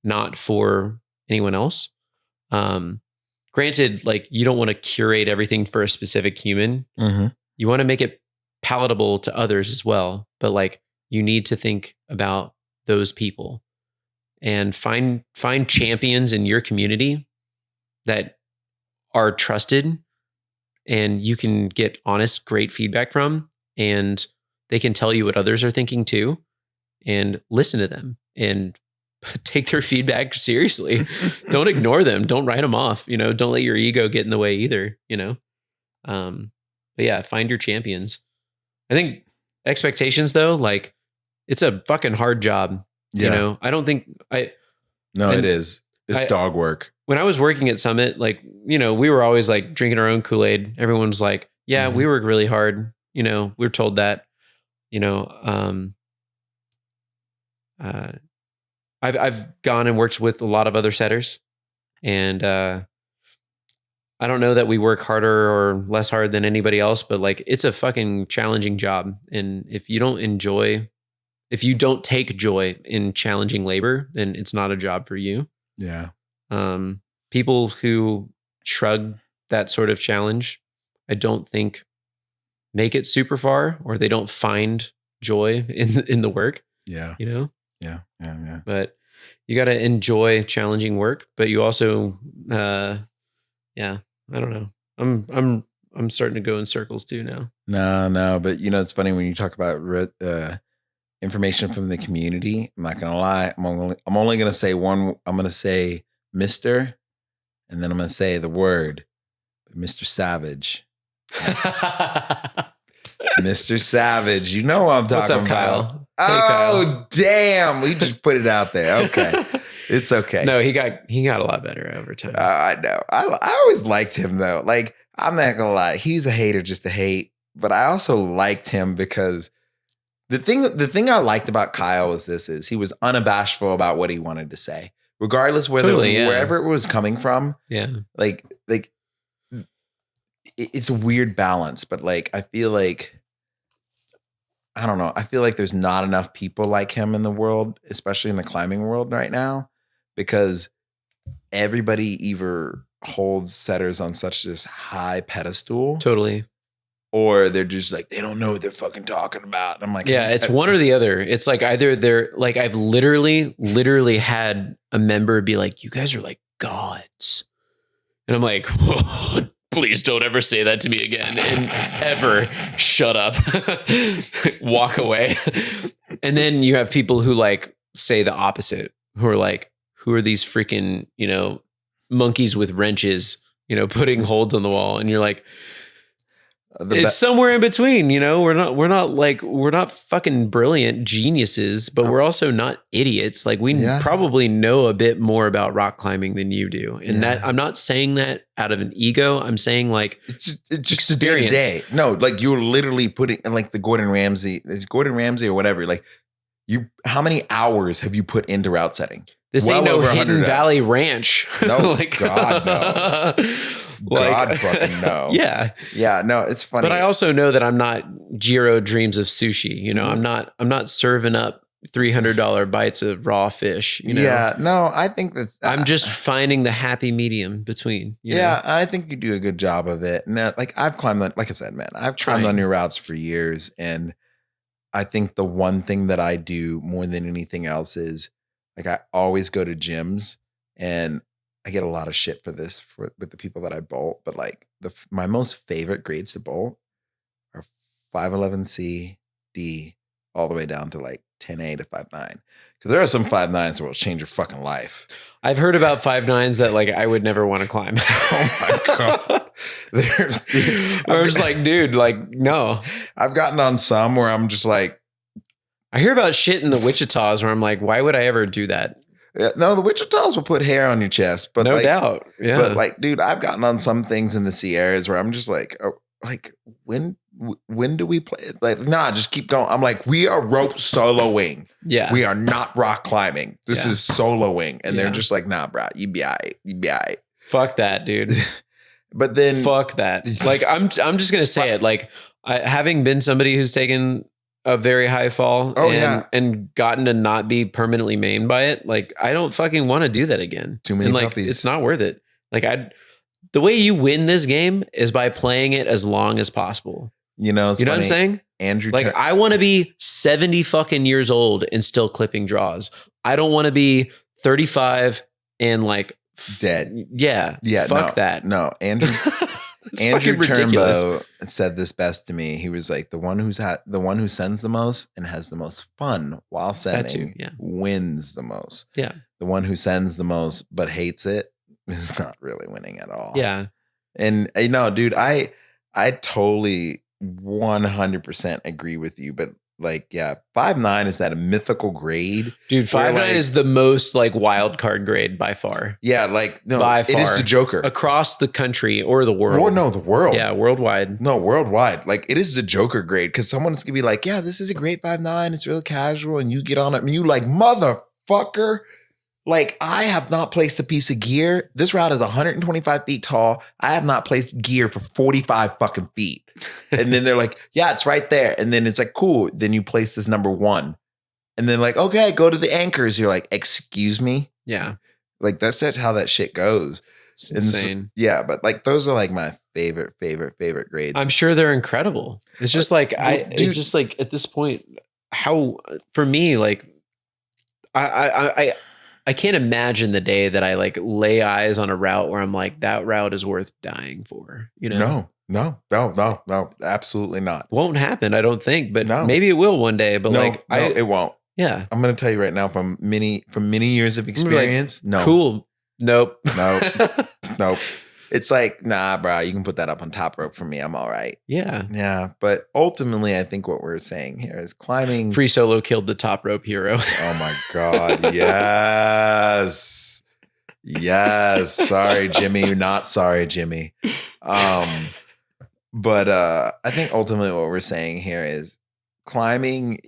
not for anyone else. Granted, like you don't want to curate everything for a specific human. Mm-hmm. You want to make it palatable to others as well. But like, you need to think about those people and find champions in your community that are trusted and you can get honest, great feedback from, and they can tell you what others are thinking too, and listen to them and take their feedback seriously. Don't ignore them. Don't write them off. Don't let your ego get in the way either, but yeah, find your champions. I think expectations though, like it's a fucking hard job. Yeah. I don't think No, it is. It's dog work. When I was working at Summit, like, we were always like drinking our own Kool-Aid. Everyone was like, yeah, we work really hard. We were told that, I've gone and worked with a lot of other setters, and I don't know that we work harder or less hard than anybody else, but like it's a fucking challenging job. And if you don't take joy in challenging labor, then it's not a job for you. Yeah. People who shrug that sort of challenge, I don't think make it super far, or they don't find joy in the work, Yeah. you know? Yeah. Yeah. Yeah. But you got to enjoy challenging work, but you also, I don't know. I'm starting to go in circles too now. No, but you know, it's funny when you talk about information from the community. I'm not gonna lie. I'm only gonna say one. I'm gonna say Mr. and then I'm gonna say the word, Mr. Savage. Mr. Savage. You know what I'm talking What's up, about. Kyle? Oh, Hey, Kyle. damn. We just put it out there. Okay. It's okay. No, he got a lot better over time. I know. I always liked him though. Like, I'm not gonna lie. He's a hater just to hate, but I also liked him because the thing I liked about Kyle was is he was unabashful about what he wanted to say, regardless wherever it was coming from. Yeah. Like it's a weird balance, but like I feel like I don't know. I feel like there's not enough people like him in the world, especially in the climbing world right now, because everybody either holds setters on such this high pedestal, Totally. or they're just like, they don't know what they're fucking talking about. And I'm like, Yeah, it's one or the other. It's like either they're like, I've literally had a member be like, you guys are like gods. And I'm like, whoa, please don't ever say that to me again and ever shut up, walk away. And then you have people who like say the opposite, who are like, who are these freaking, monkeys with wrenches, putting holds on the wall. And you're like, it's somewhere in between, we're not fucking brilliant geniuses, but we're also not idiots. Like we probably know a bit more about rock climbing than you do. And that I'm not saying that out of an ego. I'm saying like it's just experience. Day. No, like you're literally putting like the Gordon Ramsay or whatever. Like how many hours have you put into route setting? This ain't no Hidden Valley Ranch. No, like, God, no. God fucking no. Yeah. Yeah, no, it's funny. But I also know that I'm not Jiro dreams of sushi. I'm not serving up $300 bites of raw fish. Yeah, no, I think that I'm just finding the happy medium between. Yeah, I think you do a good job of it. And like I've climbed on, like I said, man, I've climbed on your routes for years. And I think the one thing that I do more than anything else is like I always go to gyms, and I get a lot of shit for this with the people that I bolt, but like my most favorite grades to bolt are 511C, D, all the way down to like 10A to 5.9. Because there are some 5.9s that will change your fucking life. I've heard about 5.9s that like I would never want to climb. Oh my God. I'm just like, dude, like, no. I've gotten on some where I'm just like, I hear about shit in the Wichitas where I'm like, why would I ever do that? No, the Wichitas will put hair on your chest, but no doubt. Yeah. But like, dude, I've gotten on some things in the Sierras where I'm just like, when do we play? Like, nah, just keep going. I'm like, we are rope soloing. Yeah. We are not rock climbing. This is soloing. And they're just like, nah, bro, you be all right. You be all right. Fuck that, dude. But then fuck that. Like, I'm just going to say it. Like, having been somebody who's taken a very high fall and gotten to not be permanently maimed by it. Like, I don't fucking want to do that again. Too many like, puppies. It's not worth it. Like, the way you win this game is by playing it as long as possible. You know what I'm saying? Andrew, like, I want to be 70 fucking years old and still clipping draws. I don't want to be 35 and like dead. Yeah. Fuck that. No, Andrew Turnbow said this best to me. He was like, the one who sends the most and has the most fun while sending wins the most. Yeah. The one who sends the most but hates it is not really winning at all. Yeah. And dude, I totally 100% agree with you. But like, 5.9 is that a mythical grade? Dude, 5.9 is the most like wild card grade by far. Yeah, like no, by it far. is the Joker across the country or the world. The world. Yeah, worldwide. No, worldwide. Like it is the Joker grade because someone's gonna be like, yeah, this is a great 5.9. It's real casual, and you get on it, and you like, motherfucker, Like, I have not placed a piece of gear. This route is 125 feet tall. I have not placed gear for 45 fucking feet. And then they're like, yeah, it's right there. And then it's like, cool. Then you place this number 1. And then like, okay, go to the anchors. You're like, excuse me? Yeah. Like, that's how that shit goes. It's And so- insane. yeah, but like, those are like my favorite grades. I'm sure they're incredible. It's just like dude. it's just like at this point, how for me, like I can't imagine the day that I like lay eyes on a route where I'm like, that route is worth dying for. You know, No, absolutely not. won't happen. I don't think, but No. maybe it will one day. But No, it won't. yeah, I'm going to tell you right now from many years of experience. No, cool. Nope. Nope. It's like, nah, bro, you can put that up on top rope for me. I'm all right. Yeah. Yeah. But ultimately, I think what we're saying here is climbing. Free Solo killed the top rope hero. Oh my God. Yes. Yes. Sorry, Jimmy. Not sorry, Jimmy. But I think ultimately what we're saying here is climbing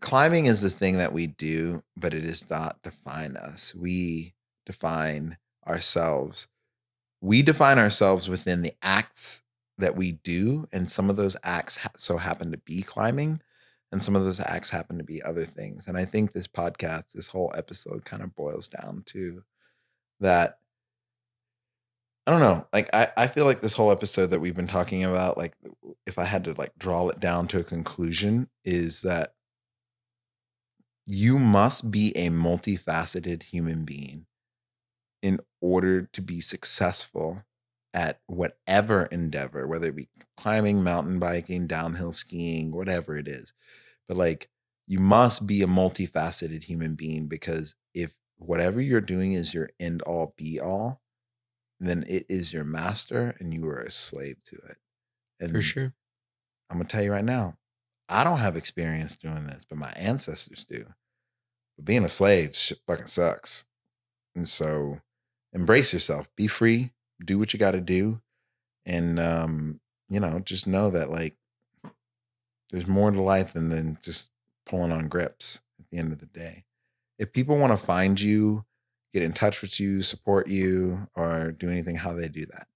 is the thing that we do, but it does not define us. We define ourselves. We define ourselves within the acts that we do, and some of those acts so happen to be climbing, and some of those acts happen to be other things. And I think this podcast, this whole episode kind of boils down to that. I don't know. Like, I feel like this whole episode that we've been talking about, like, if I had to like draw it down to a conclusion, is that you must be a multifaceted human being in order to be successful at whatever endeavor, whether it be climbing, mountain biking, downhill skiing, whatever it is. But like, you must be a multifaceted human being, because if whatever you're doing is your end all be all, then it is your master and you are a slave to it. And For sure. I'm going to tell you right now, I don't have experience doing this, but my ancestors do. But being a slave shit fucking sucks. And so embrace yourself, be free, do what you got to do. And, just know that like there's more to life than just pulling on grips at the end of the day. If people want to find you, get in touch with you, support you, or do anything, how they do that?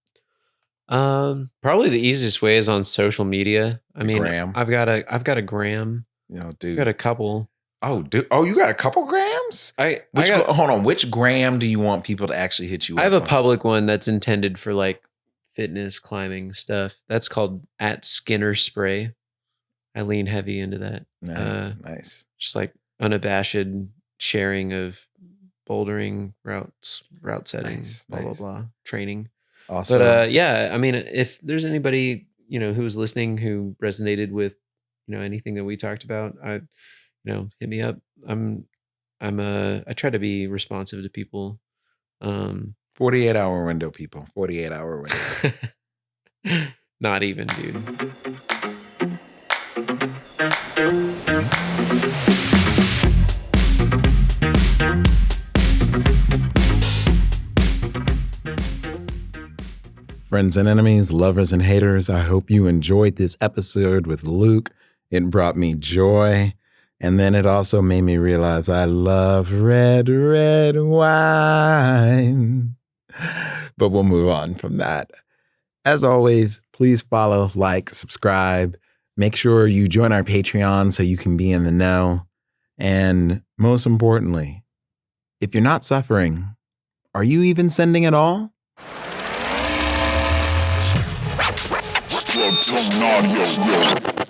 Probably the easiest way is on social media. I mean, Gram. I've got a gram. I've Dude. got a couple. Oh, dude. Oh, you got a couple grams? Hold on. Which gram do you want people to actually hit you I have up a on? public one that's intended for like fitness, climbing stuff. That's called @Skinner Spray. I lean heavy into that. Nice. Just like unabashed sharing of bouldering route setting, Nice, blah nice. blah blah, training. Also, But yeah, I mean, if there's anybody who's listening who resonated with anything that we talked about, hit me up. I try to be responsive to people. 48-hour window, people. 48-hour window. Not even, dude. Friends and enemies, lovers and haters, I hope you enjoyed this episode with Luke. It brought me joy. And then it also made me realize I love red wine. But we'll move on from that. As always, please follow, like, subscribe. Make sure you join our Patreon so you can be in the know. And most importantly, if you're not suffering, are you even sending at all? Audio.